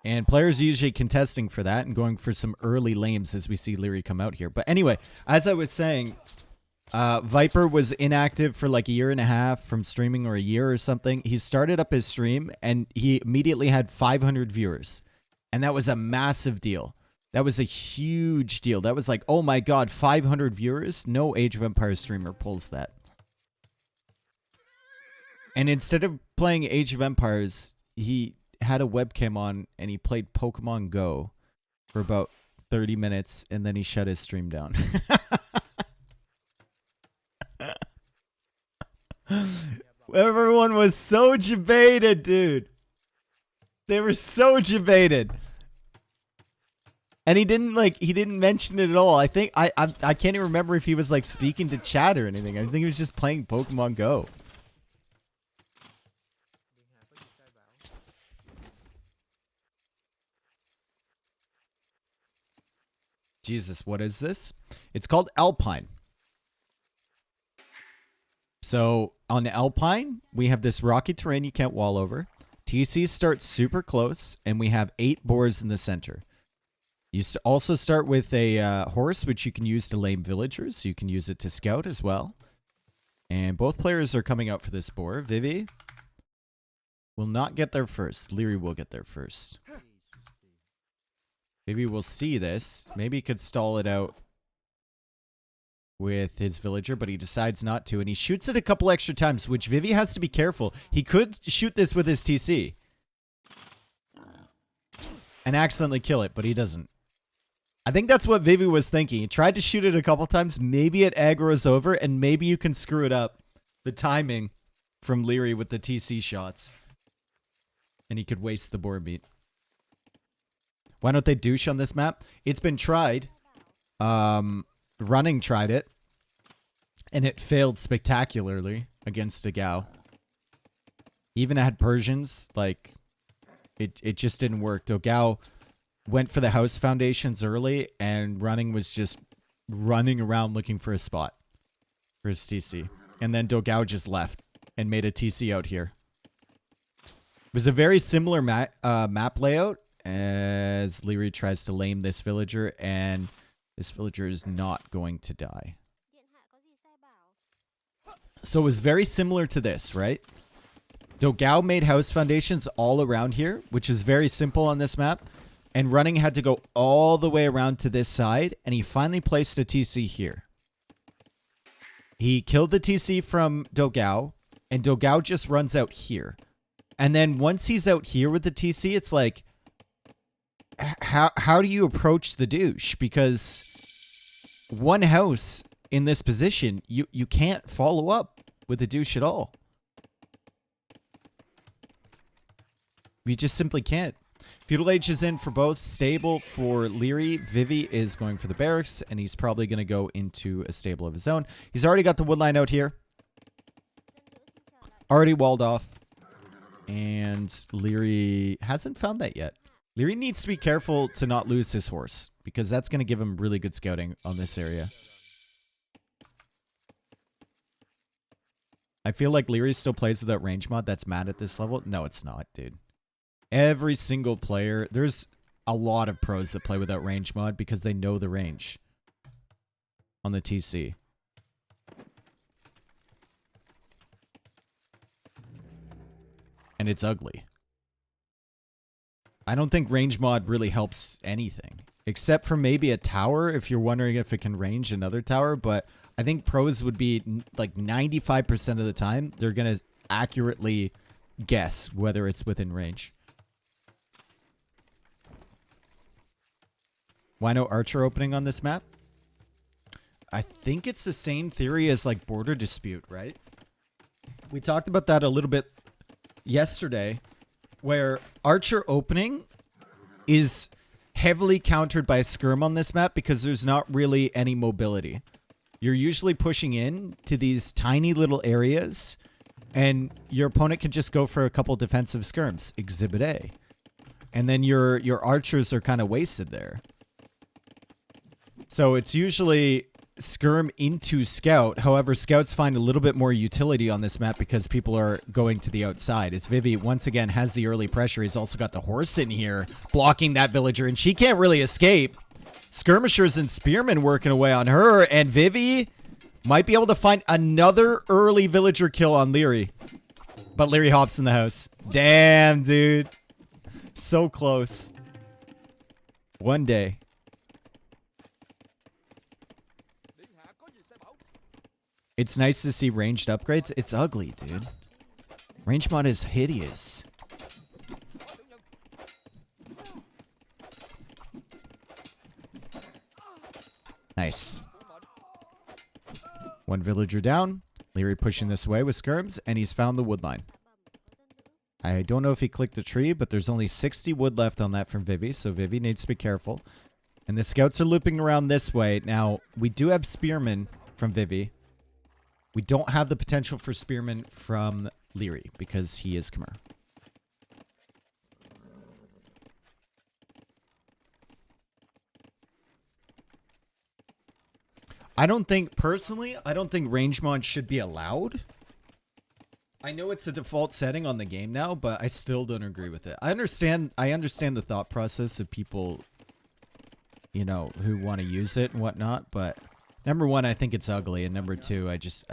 Speaker 1: And players are usually contesting for that and going for some early lames as we see Liereyy come out here. But anyway, as I was saying, Viper was inactive for like a 1.5 years from streaming, or a year or something. He started up his stream and he immediately had 500 viewers. And that was a massive deal. That was a huge deal. That was like, oh my god, 500 viewers? No Age of Empires streamer pulls that. And instead of playing Age of Empires, he had a webcam on and he played Pokemon Go for about 30 minutes and then he shut his stream down. Everyone was so debated, dude. They were so debated. And he didn't mention it at all. I think I can't even remember if he was like speaking to chat or anything. I think he was just playing Pokemon Go. Jesus, what is this? It's called Alpine. So on Alpine, we have this rocky terrain you can't wall over. TC starts super close, and we have 8 boars in the center. You also start with a horse, which you can use to lame villagers. You can use it to scout as well. And both players are coming out for this boar. Vivy will not get there first. Liereyy will get there first. Maybe we'll see this. Maybe he could stall it out with his villager, but he decides not to. And he shoots it a couple extra times, which Vivy has to be careful. He could shoot this with his TC and accidentally kill it, but he doesn't. I think that's what Vivy was thinking. He tried to shoot it a couple times. Maybe it aggro's over, and maybe you can screw it up. The timing from Liereyy with the TC shots. And he could waste the boar meat. Why don't they douche on this map? It's been tried. Running tried it. And it failed spectacularly against a Gao. Even had Persians, like, it just didn't work. Dogao went for the house foundations early, and running was just running around looking for a spot for his TC. And then Dogao just left and made a TC out here. It was a very similar map layout as Liereyy tries to lame this villager, and this villager is not going to die. So it was very similar to this, right? Dogao made house foundations all around here, which is very simple on this map. And running had to go all the way around to this side, and he finally placed a TC here. He killed the TC from Dogao, and Dogao just runs out here. And then once he's out here with the TC, it's like, how do you approach the douche? Because one house in this position, you can't follow up with the douche at all. You just simply can't. Feudal Age is in for both. Stable for Liereyy. Vivy is going for the barracks, and he's probably going to go into a stable of his own. He's already got the woodline out here. Already walled off. And Liereyy hasn't found that yet. Liereyy needs to be careful to not lose his horse, because that's going to give him really good scouting on this area. I feel like Liereyy still plays without range mod. That's mad at this level. No, it's not, dude. Every single player, there's a lot of pros that play without range mod because they know the range on the TC. And it's ugly. I don't think range mod really helps anything, except for maybe a tower if you're wondering if it can range another tower. But I think pros would be like 95% of the time, they're going to accurately guess whether it's within range. Why no archer opening on this map? I think it's the same theory as like border dispute, right? We talked about that a little bit yesterday, where archer opening is heavily countered by a skirm on this map because there's not really any mobility. You're usually pushing in to these tiny little areas, and your opponent can just go for a couple defensive skirms. Exhibit A. And then your archers are kind of wasted there. So it's usually skirm into scout. However, scouts find a little bit more utility on this map because people are going to the outside. As Vivy once again has the early pressure, he's also got the horse in here blocking that villager, and she can't really escape. Skirmishers and spearmen working away on her, and Vivy might be able to find another early villager kill on Liereyy. But Liereyy hops in the house. Damn, dude. So close. One day. It's nice to see ranged upgrades. It's ugly, dude. Range mod is hideous. Nice. One villager down. Liereyy pushing this away with skirms, and he's found the woodline. I don't know if he clicked the tree, but there's only 60 wood left on that from Vivy, so Vivy needs to be careful. And the scouts are looping around this way. Now, we do have spearmen from Vivy. We don't have the potential for spearmen from Liereyy because he is Khmer. I don't think, personally, I don't think range mod should be allowed. I know it's a default setting on the game now, but I still don't agree with it. I understand the thought process of people you know, who want to use it and whatnot. But number one, I think it's ugly, and number two, I just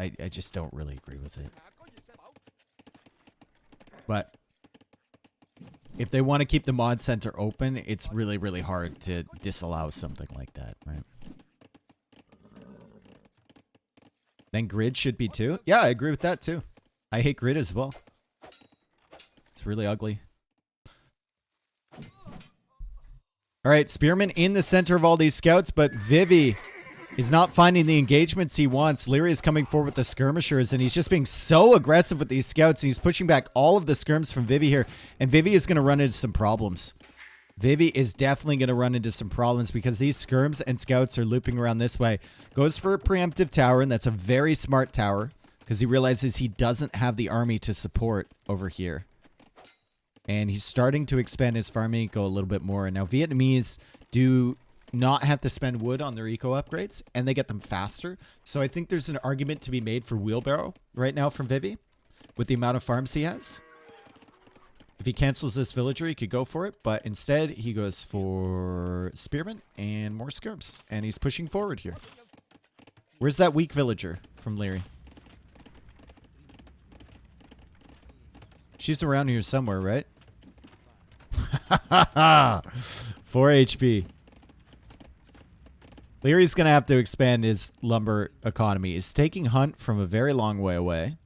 Speaker 1: don't really agree with it. But if they want to keep the mod center open, it's really, really hard to disallow something like that, right? Then grid should be too. Yeah, I agree with that too. I hate grid as well. It's really ugly. All right, Spearman in the center of all these scouts, but Vivy is not finding the engagements he wants. Liereyy is coming forward with the skirmishers, and he's just being so aggressive with these scouts. He's pushing back all of the skirms from Vivy here, and Vivy is going to run into some problems. Vivy is definitely going to run into some problems because these skirms and scouts are looping around this way. Goes for a preemptive tower, and that's a very smart tower because he realizes he doesn't have the army to support over here. And he's starting to expand his farming, go a little bit more. And now Vietnamese do not have to spend wood on their eco upgrades, and they get them faster. So I think there's an argument to be made for wheelbarrow right now from Vivy with the amount of farms he has. If he cancels this villager, he could go for it, but instead he goes for spearmen and more skirms, and he's pushing forward here. Where's that weak villager from Liereyy? She's around here somewhere, right? 4 HP. Lierey's going to have to expand his lumber economy. He's taking Hunt from a very long way away.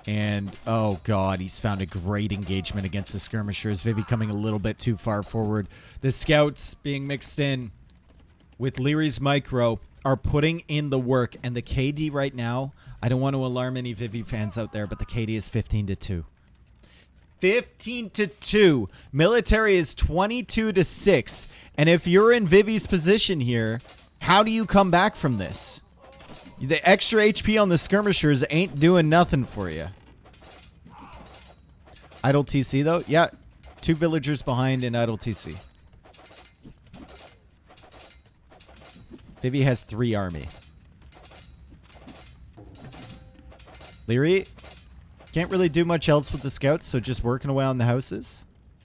Speaker 1: And, oh god, he's found a great engagement against the skirmishers. Vivy coming a little bit too far forward. The scouts being mixed in with Lierey's micro are putting in the work. And the KD right now, I don't want to alarm any Vivy fans out there, but the KD is 15-2. 15-2. Military is 22-6. And if you're in Vivy's position here, how do you come back from this? The extra HP on the skirmishers ain't doing nothing for you. Idle TC though? Yeah. 2 villagers behind in idle TC. Vivy has 3 army. Liereyy can't really do much else with the scouts, so just working away on the houses.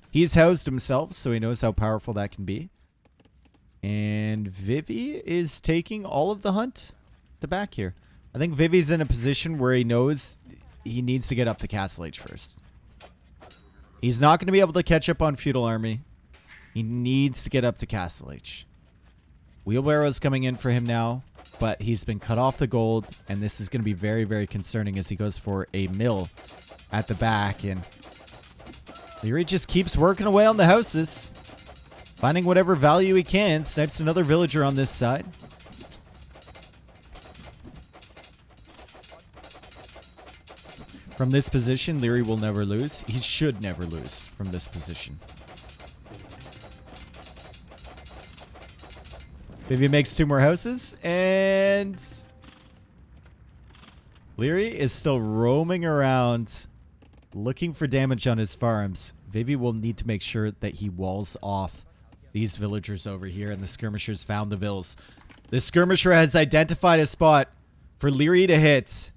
Speaker 1: He's housed himself, so he knows how powerful that can be. And Vivy is taking all of the hunt. The back here. I think Vivy's in a position where he knows he needs to get up to Castle Age first. He's not going to be able to catch up on Feudal Army. He needs to get up to Castle Age. Wheelbarrow's coming in for him now, but he's been cut off the gold, and this is going to be very, very concerning as he goes for a mill at the back, and Liereyy just keeps working away on the houses, finding whatever value he can. Snipes another villager on this side. From this position, Liereyy will never lose. He should never lose from this position. Vivy makes 2 more houses, and Liereyy is still roaming around looking for damage on his farms. Vivy will need to make sure that he walls off these villagers over here, and the skirmishers found the vills. The skirmisher has identified a spot for Liereyy to hit.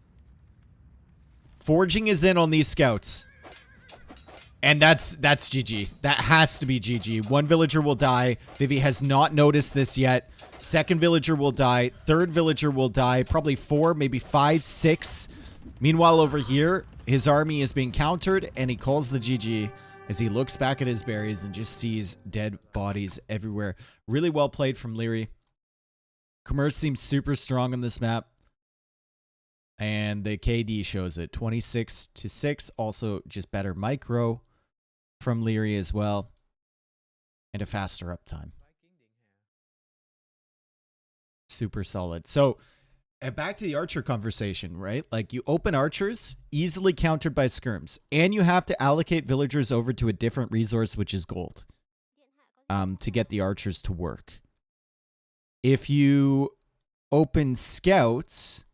Speaker 1: Forging is in on these scouts. And that's GG. That has to be GG. 1 villager will die. Vivy has not noticed this yet. 2nd villager will die. 3rd villager will die. Probably 4, maybe 5, 6. Meanwhile, over here, his army is being countered, and he calls the GG as he looks back at his berries and just sees dead bodies everywhere. Really well played from Liereyy. Commerce seems super strong on this map. And the KD shows it. 26-6. Also just better micro from Liereyy as well. And a faster uptime. Super solid. So, back to the archer conversation, right? Like, you open archers, easily countered by skirms. And you have to allocate villagers over to a different resource, which is gold. To get the archers to work. If you open scouts,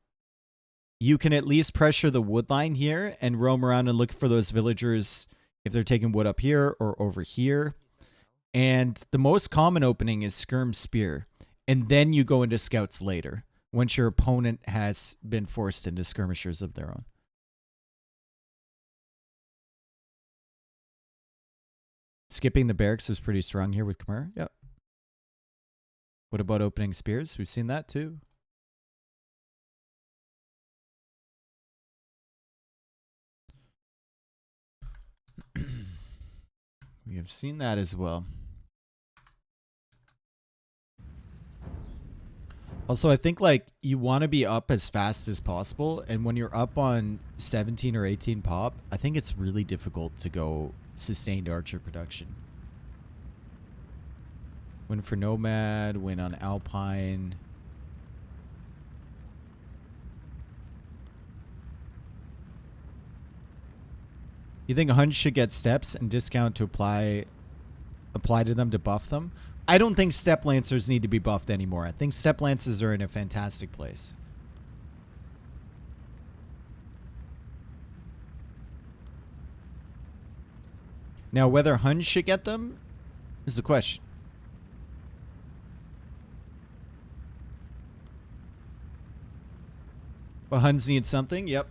Speaker 1: you can at least pressure the wood line here and roam around and look for those villagers if they're taking wood up here or over here. And the most common opening is Skirm Spear. And then you go into scouts later, once your opponent has been forced into skirmishers of their own. skipping the barracks is pretty strong here with Khmer. Yep. What about opening spears? We've seen that too. We have seen that as well. Also, I think like you want to be up as fast as possible, and when you're up on 17 or 18 pop, I think it's really difficult to go sustained archer production. Win for Nomad, win on Alpine. You think Huns should get steps and discount to apply to them to buff them? I don't think Step Lancers need to be buffed anymore. I think Step Lancers are in a fantastic place. Now, whether Huns should get them is the question. But Huns need something? Yep.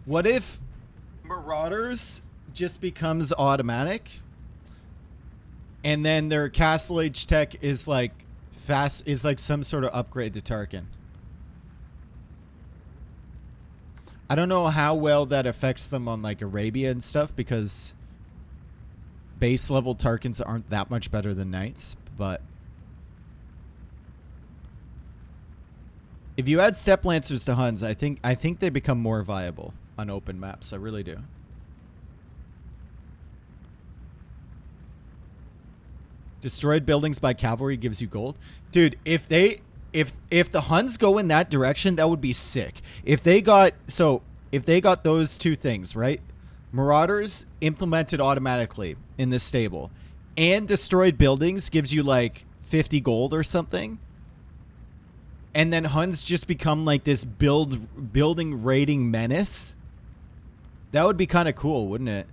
Speaker 1: What if Marauders just becomes automatic, and then their Castle Age tech is like some sort of upgrade to Tarkin? I don't know how well that affects them on like Arabia and stuff, because base level Tarkins aren't that much better than Knights, but if you add Step Lancers to Huns, I think they become more viable on open maps. I really do. Destroyed buildings by cavalry gives you gold. Dude, if the Huns go in that direction, that would be sick. If they got those two things, right? Marauders implemented automatically in this stable, and destroyed buildings gives you like 50 gold or something. And then Huns just become like this building raiding menace. That would be kind of cool, wouldn't it?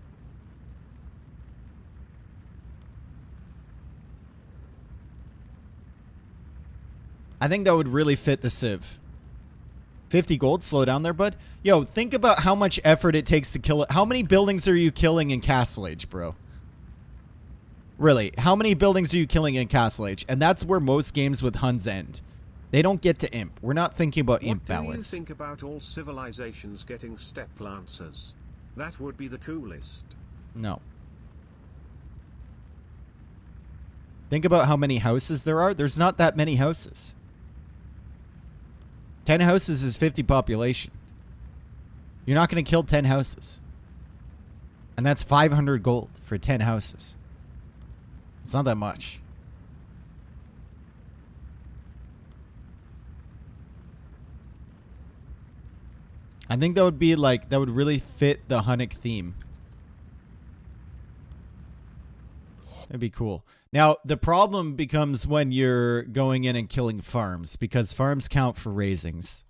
Speaker 1: I think that would really fit the Civ. 50 gold, slow down there, bud. Yo, think about how much effort it takes to kill it. How many buildings are you killing in Castle Age, bro? Really, how many buildings are you killing in Castle Age? And that's where most games with Huns end. They don't get to imp. We're not thinking about imp balance.
Speaker 3: What do you think about all civilizations getting Step Lancers? That would be the coolest.
Speaker 1: No. Think about how many houses there are. There's not that many houses. 10 houses is 50 population. You're not going to kill 10 houses. And that's 500 gold for 10 houses. It's not that much. I think that would be like, that would really fit the Hunnic theme. That'd be cool. Now, the problem becomes when you're going in and killing farms, because farms count for raisings.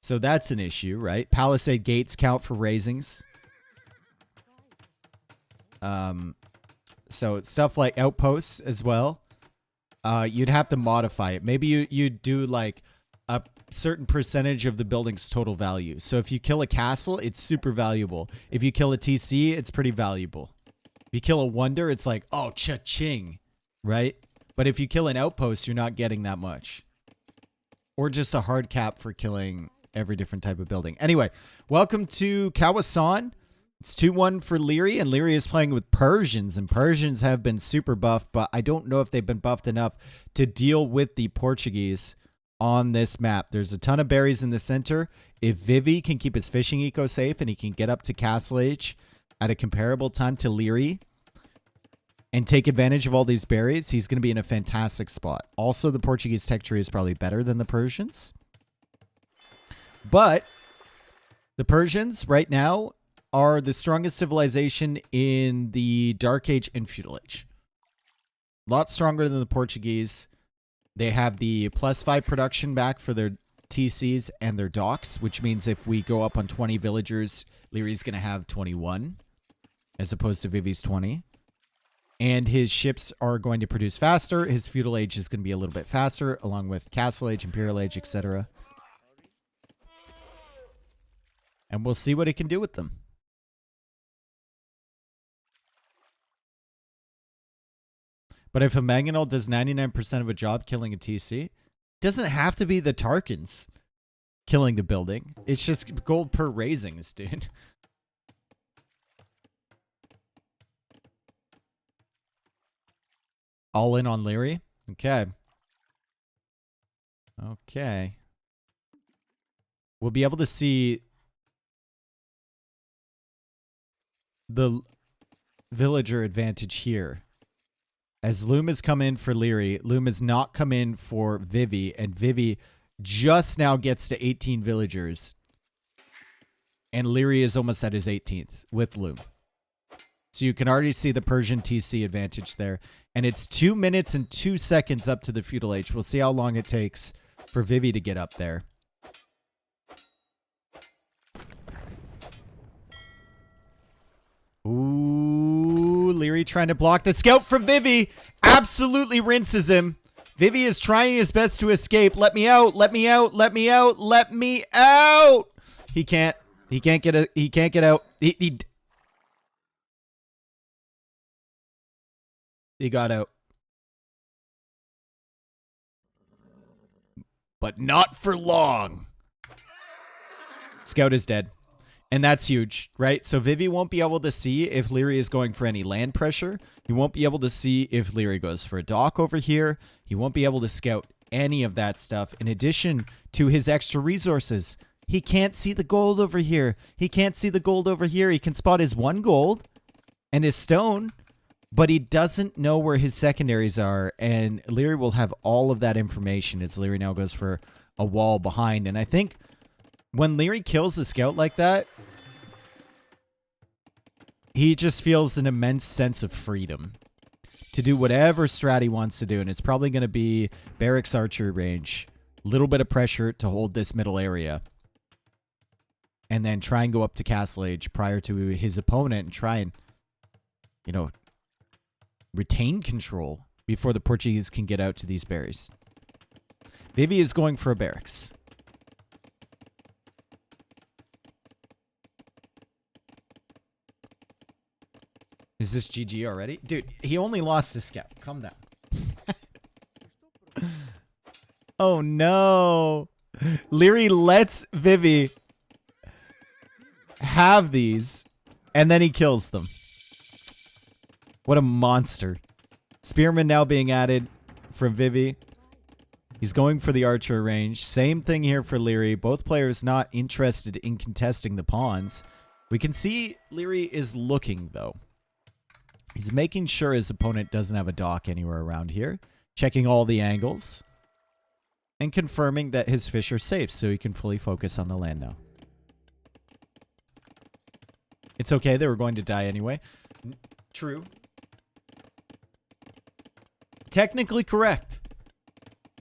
Speaker 1: So that's an issue, right? Palisade gates count for raisings. So stuff like outposts as well. You'd have to modify it. Maybe you'd do like a certain percentage of the building's total value. So if you kill a castle, it's super valuable. If you kill a TC, it's pretty valuable. If you kill a wonder, it's like, oh, cha-ching, right? But if you kill an outpost, you're not getting that much. Or just a hard cap for killing every different type of building. Anyway, welcome to Kawasan. It's 2-1 for Liereyy, and Liereyy is playing with Persians, and Persians have been super buffed, but I don't know if they've been buffed enough to deal with the Portuguese on this map. There's a ton of berries in the center. If Vivi can keep his fishing eco safe and he can get up to Castle Age at a comparable time to Liereyy and take advantage of all these berries, he's going to be in a fantastic spot. Also, the Portuguese tech tree is probably better than the Persians. But the Persians right now are the strongest civilization in the Dark Age and Feudal Age. A lot stronger than the Portuguese. They have the +5 production back for their TCs and their docks, which means if we go up on 20 villagers, Lierey's going to have 21 as opposed to Vivi's 20. And his ships are going to produce faster. His feudal age is going to be a little bit faster, along with castle age, imperial age, etc. And we'll see what he can do with them. But if a Mangonel does 99% of a job killing a TC, it doesn't have to be the Tarkans killing the building. It's just gold per raisings, dude. All in on Liereyy? Okay. Okay. We'll be able to see the villager advantage here. As Loom has come in for Liereyy, Loom has not come in for Vivi, and Vivi just now gets to 18 villagers. And Liereyy is almost at his 18th with Loom. So you can already see the Persian TC advantage there. And it's 2 minutes and 2 seconds up to the feudal age. We'll see how long it takes for Vivi to get up there. Ooh, Liereyy trying to block the scout from Vivi. Absolutely rinses him. Vivi is trying his best to escape. Let me out. Let me out. Let me out. Let me out. He can't. He can't get a. He can't get out. He got out. But not for long. Scout is dead. And that's huge, right? So Vivi won't be able to see if Liereyy is going for any land pressure. He won't be able to see if Liereyy goes for a dock over here. He won't be able to scout any of that stuff. In addition to his extra resources, he can't see the gold over here. He can't see the gold over here. He can spot his 1 gold and his stone, but he doesn't know where his secondaries are. And Liereyy will have all of that information as Liereyy now goes for a wall behind. And I think when Liereyy kills a scout like that, he just feels an immense sense of freedom to do whatever strat he wants to do. And it's probably going to be barracks archery range, a little bit of pressure to hold this middle area, and then try and go up to castle age prior to his opponent and try and, you know, retain control before the Portuguese can get out to these berries. Vivi is going for a barracks. Is this GG already? Dude, he only lost his scout. Calm down. Oh, no. Liereyy lets Vivi have these, and then he kills them. What a monster. Spearman now being added from Vivi. He's going for the archer range. Same thing here for Liereyy. Both players not interested in contesting the pawns. We can see Liereyy is looking, though. He's making sure his opponent doesn't have a dock anywhere around here. Checking all the angles. And confirming that his fish are safe so he can fully focus on the land now. It's okay, they were going to die anyway. True. Technically correct.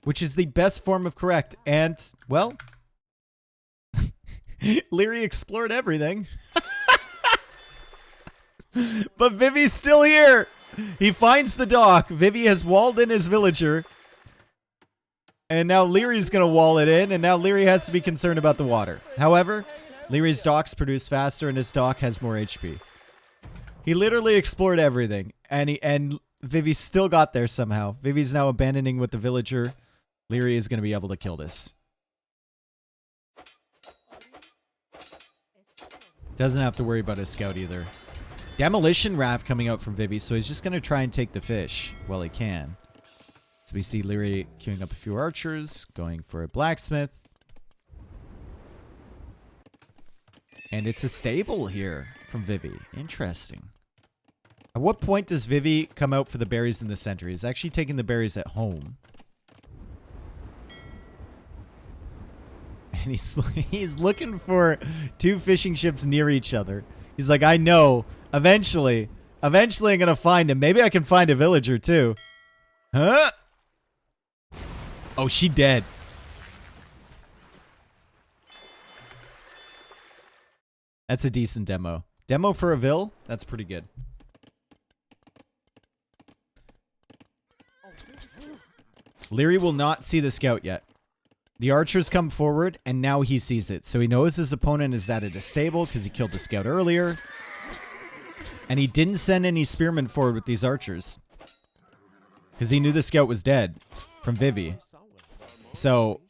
Speaker 1: Which is the best form of correct. And, well, Liereyy explored everything. But Vivi's still here. He finds the dock. Vivi has walled in his villager. And now Lierey's going to wall it in. And now Liereyy has to be concerned about the water. However, Lierey's docks produce faster and his dock has more HP. He literally explored everything. And Vivi still got there somehow. Vivi's now abandoning with the villager. Liereyy is going to be able to kill this. Doesn't have to worry about his scout either. Demolition Raft coming out from Vivi, so he's just going to try and take the fish while he can. So we see Liereyy queuing up a few archers, going for a blacksmith. And it's a stable here from Vivi. Interesting. At what point does Vivi come out for the berries in the center? He's actually taking the berries at home. And he's looking for 2 fishing ships near each other. He's like, I know. Eventually I'm going to find him. Maybe I can find a villager too. Huh? Oh, she dead. That's a decent demo. Demo for a Vil, that's pretty good. Liereyy will not see the scout yet. The archers come forward, and now he sees it. So he knows his opponent is at a stable because he killed the scout earlier. And he didn't send any spearmen forward with these archers. Because he knew the scout was dead from Vivy. So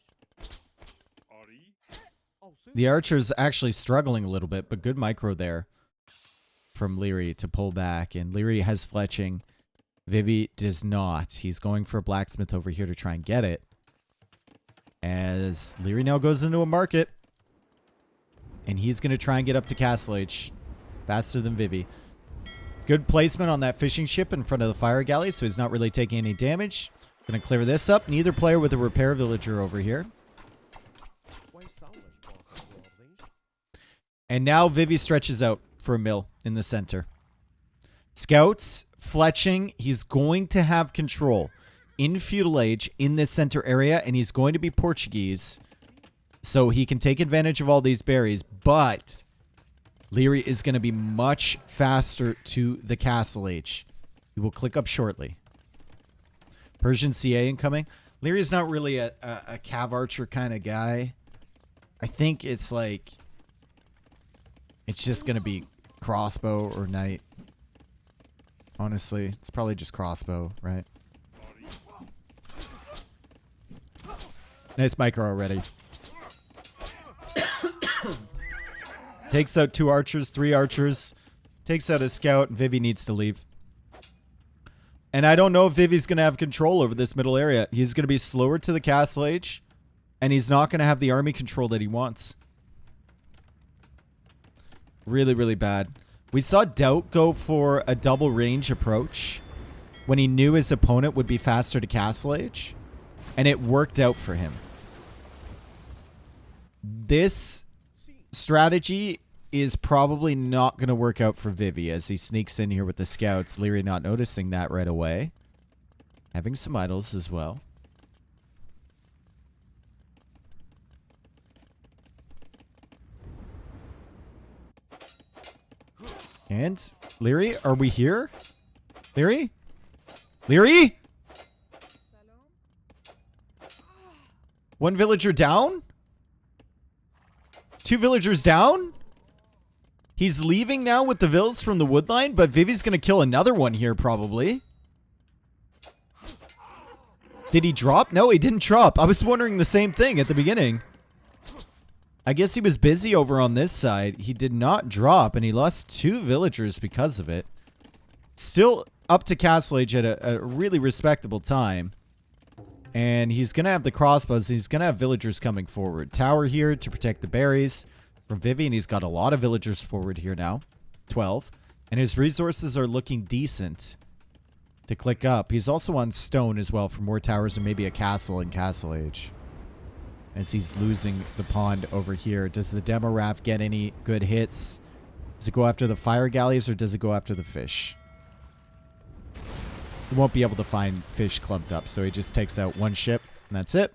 Speaker 1: the archer's actually struggling a little bit, but good micro there from Liereyy to pull back. And Liereyy has fletching. Vivy does not. He's going for a blacksmith over here to try and get it. As Liereyy now goes into a market. And he's going to try and get up to Castle Age faster than Vivy. Good placement on that fishing ship in front of the fire galley, so he's not really taking any damage. Going to clear this up. Neither player with a repair villager over here. And now Vivy stretches out for a mill in the center. Scouts, fletching. He's going to have control in feudal age in this center area, and he's going to be Portuguese, so he can take advantage of all these berries, but Liereyy is going to be much faster to the Castle Age. He will click up shortly. Persian CA incoming. Liereyy is not really a cav archer kind of guy. I think it's like, it's just going to be crossbow or knight. Honestly, it's probably just crossbow, right? Nice micro already. Takes out 2 archers, 3 archers. Takes out a scout, and Vivy needs to leave. And I don't know if Vivy's going to have control over this middle area. He's going to be slower to the Castle Age, and he's not going to have the army control that he wants. Really, really bad. We saw Doubt go for a double range approach when he knew his opponent would be faster to Castle Age, and it worked out for him. This strategy is probably not going to work out for Vivy as he sneaks in here with the scouts. Liereyy not noticing that right away. Having some idols as well. And Liereyy, are we here? Liereyy? Liereyy? One villager down? 2 villagers down? He's leaving now with the vills from the woodline, but Vivy's going to kill another one here probably. Did he drop? No, he didn't drop. I was wondering the same thing at the beginning. I guess he was busy over on this side. He did not drop, and he lost 2 villagers because of it. Still up to Castle Age at a really respectable time. And he's going to have the crossbows. He's going to have villagers coming forward. Tower here to protect the berries from Vivy, and he's got a lot of villagers forward here now. 12. And his resources are looking decent to click up. He's also on stone as well for more towers and maybe a castle in Castle Age. As he's losing the pond over here. Does the demo raft get any good hits? Does it go after the fire galleys or does it go after the fish? He won't be able to find fish clumped up, so he just takes out 1 ship, and that's it.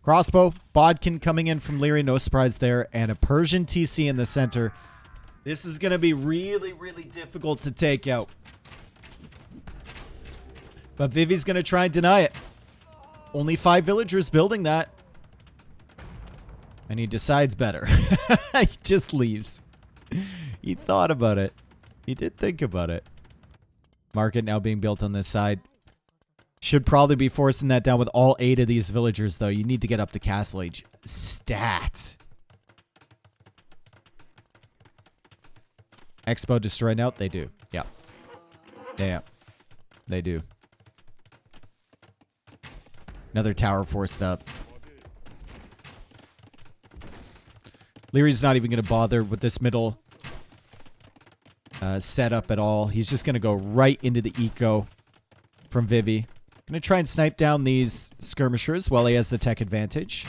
Speaker 1: Crossbow, Bodkin coming in from Liereyy, no surprise there, and a Persian TC in the center. This is going to be really, really difficult to take out. But Vivy's going to try and deny it. Only 5 villagers building that. And he decides better. He just leaves. He thought about it. He did think about it. Market now being built on this side. Should probably be forcing that down with all 8 of these villagers, though. You need to get up to Castle Age. Stat. Expo destroy now? They do. Yeah. Yeah. They do. Another tower forced up. Lierey's not even going to bother with this middle setup at all. He's just going to go right into the eco from Vivy. Going to try and snipe down these skirmishers while he has the tech advantage.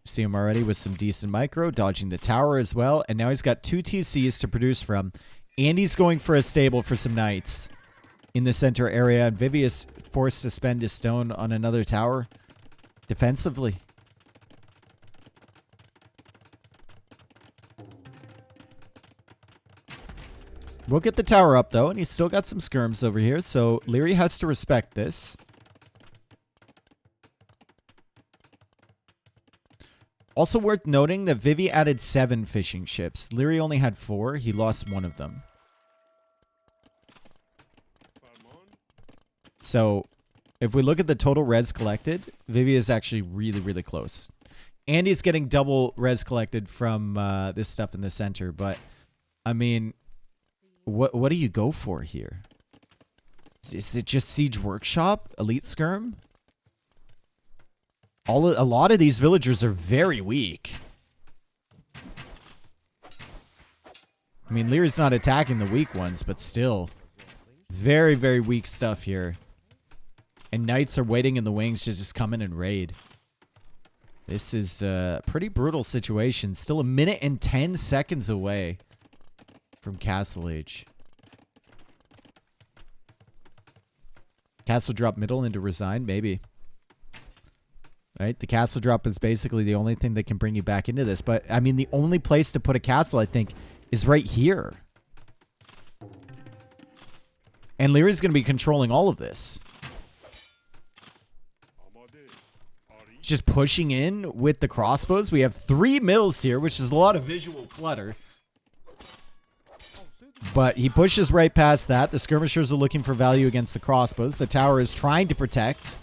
Speaker 1: See him already with some decent micro, dodging the tower as well. And now he's got 2 TCs to produce from. And he's going for a stable for some knights in the center area. And Vivy is forced to spend his stone on another tower defensively. We'll get the tower up, though, and he's still got some skirms over here, so Liereyy has to respect this. Also worth noting that Vivy added 7 fishing ships. Liereyy only had 4. He lost 1 of them. So, if we look at the total res collected, Vivy is actually really, really close. And he's getting double res collected from this stuff in the center. But, I mean, what do you go for here? Is it just Siege Workshop? Elite Skirm? A lot of these villagers are very weak. I mean, Lierey's not attacking the weak ones, but still. Very, very weak stuff here. And knights are waiting in the wings to just come in and raid. This is a pretty brutal situation. Still 1 minute and 10 seconds away from Castle Age. Castle drop middle into resign? Maybe. Right? The castle drop is basically the only thing that can bring you back into this. But, I mean, the only place to put a castle, I think, is right here. And Lierey's going to be controlling all of this. Just pushing in with the crossbows. We have 3 mills here, which is a lot of visual clutter. But he pushes right past that. The skirmishers are looking for value against the crossbows. The tower is trying to protect.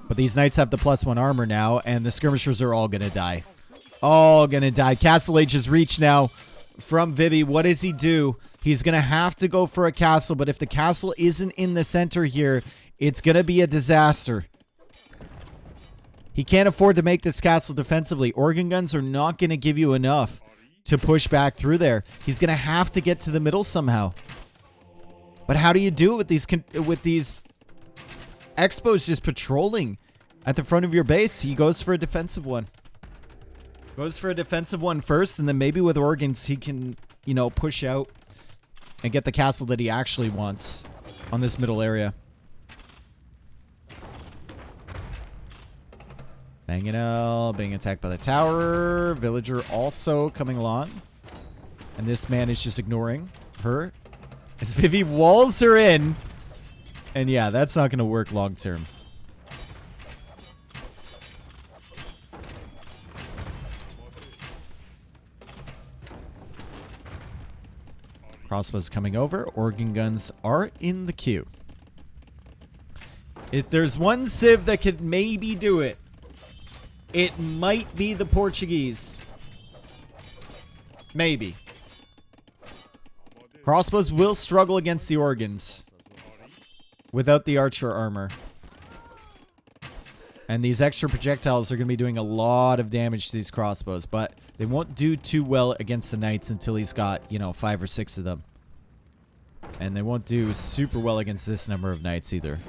Speaker 1: But these knights have the +1 armor now, and the skirmishers are all going to die. All going to die. Castle Age is reached now from Vivy. What does he do? He's going to have to go for a castle, but if the castle isn't in the center here, it's going to be a disaster. He can't afford to make this castle defensively. Organ guns are not going to give you enough to push back through there. He's going to have to get to the middle somehow. But how do you do it with these Expos just patrolling at the front of your base? He goes for a defensive one. Goes for a defensive one first, and then maybe with organs he can, you know, push out and get the castle that he actually wants on this middle area. Mangonel being attacked by the tower. Villager also coming along. And this man is just ignoring her as Vivi walls her in. And yeah, that's not going to work long term. Crossbows coming over. Organ guns are in the queue. If there's one civ that could maybe do it, it might be the Portuguese. Maybe. Crossbows will struggle against the organs without the archer armor. And these extra projectiles are going to be doing a lot of damage to these crossbows, but they won't do too well against the knights until he's got, you know, 5 or 6 of them. And they won't do super well against this number of knights either.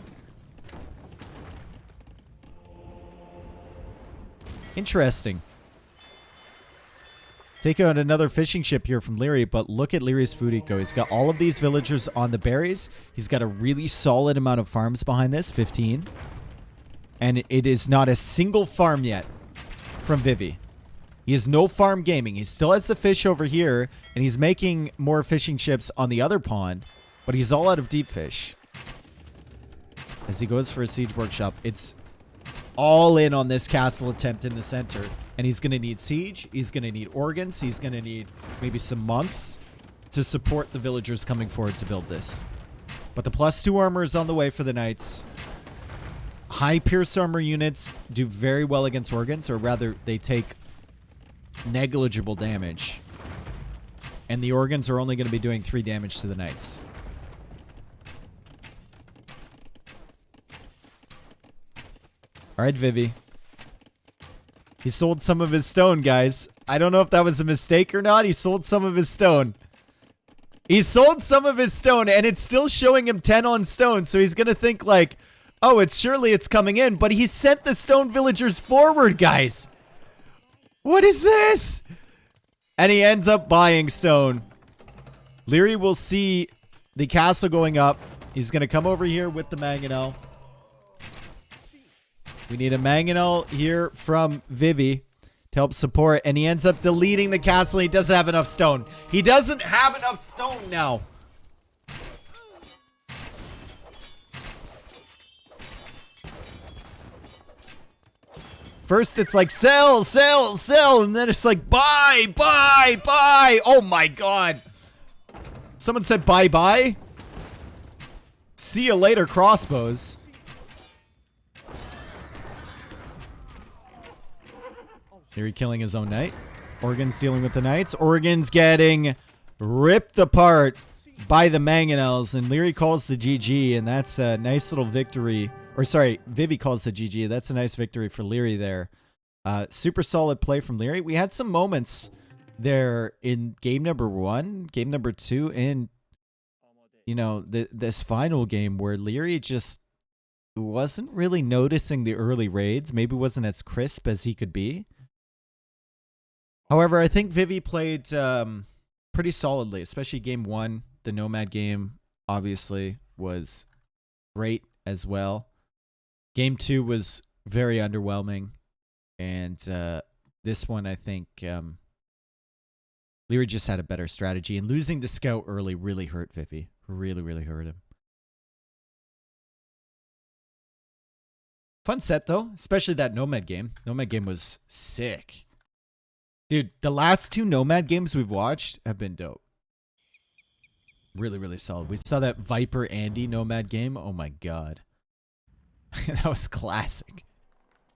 Speaker 1: Interesting. Take out another fishing ship here from Liereyy, but look at Lierey's food eco. He's got all of these villagers on the berries. He's got a really solid amount of farms behind this, 15. And it is not a single farm yet from Vivy. He has no farm gaming. He still has the fish over here, and he's making more fishing ships on the other pond, but he's all out of deep fish. As he goes for a siege workshop, it's all in on this castle attempt in the center. And he's going to need siege. He's going to need organs. He's going to need maybe some monks to support the villagers coming forward to build this. But the +2 armor is on the way for the knights. High pierce armor units do very well against organs, or rather they take negligible damage. And the organs are only going to be doing 3 damage to the knights. Alright, Vivy. He sold some of his stone, guys. I don't know if that was a mistake or not. He sold some of his stone. He sold some of his stone, and it's still showing him 10 on stone, so he's going to think like, oh, surely it's coming in, but he sent the stone villagers forward, guys. What is this? And he ends up buying stone. Liereyy will see the castle going up. He's going to come over here with the mangonel. We need a mangonel here from Vivy to help support, and he ends up deleting the castle. He doesn't have enough stone. He doesn't have enough stone now. First it's like sell, sell, sell, and then it's like buy, buy, buy. Oh my god. Someone said bye bye. See you later, crossbows. Liereyy killing his own knight. Oregon's dealing with the knights. Oregon's getting ripped apart by the mangonels, and Liereyy calls the GG, and that's a nice little victory. Or sorry, Vivy calls the GG. That's a nice victory for Liereyy there. Super solid play from Liereyy. We had some moments there in game number 1, game number 2, and you know, this final game where Liereyy just wasn't really noticing the early raids. Maybe wasn't as crisp as he could be. However, I think Vivy played pretty solidly, especially game 1. The Nomad game obviously was great as well. Game 2 was very underwhelming. And this one, I think Liereyy just had a better strategy. And losing the scout early really hurt Vivy. Really, really hurt him. Fun set, though. Especially that Nomad game. Nomad game was sick. Dude, the last 2 Nomad games we've watched have been dope. Really, really solid. We saw that Viper Andy Nomad game. Oh my god. That was classic.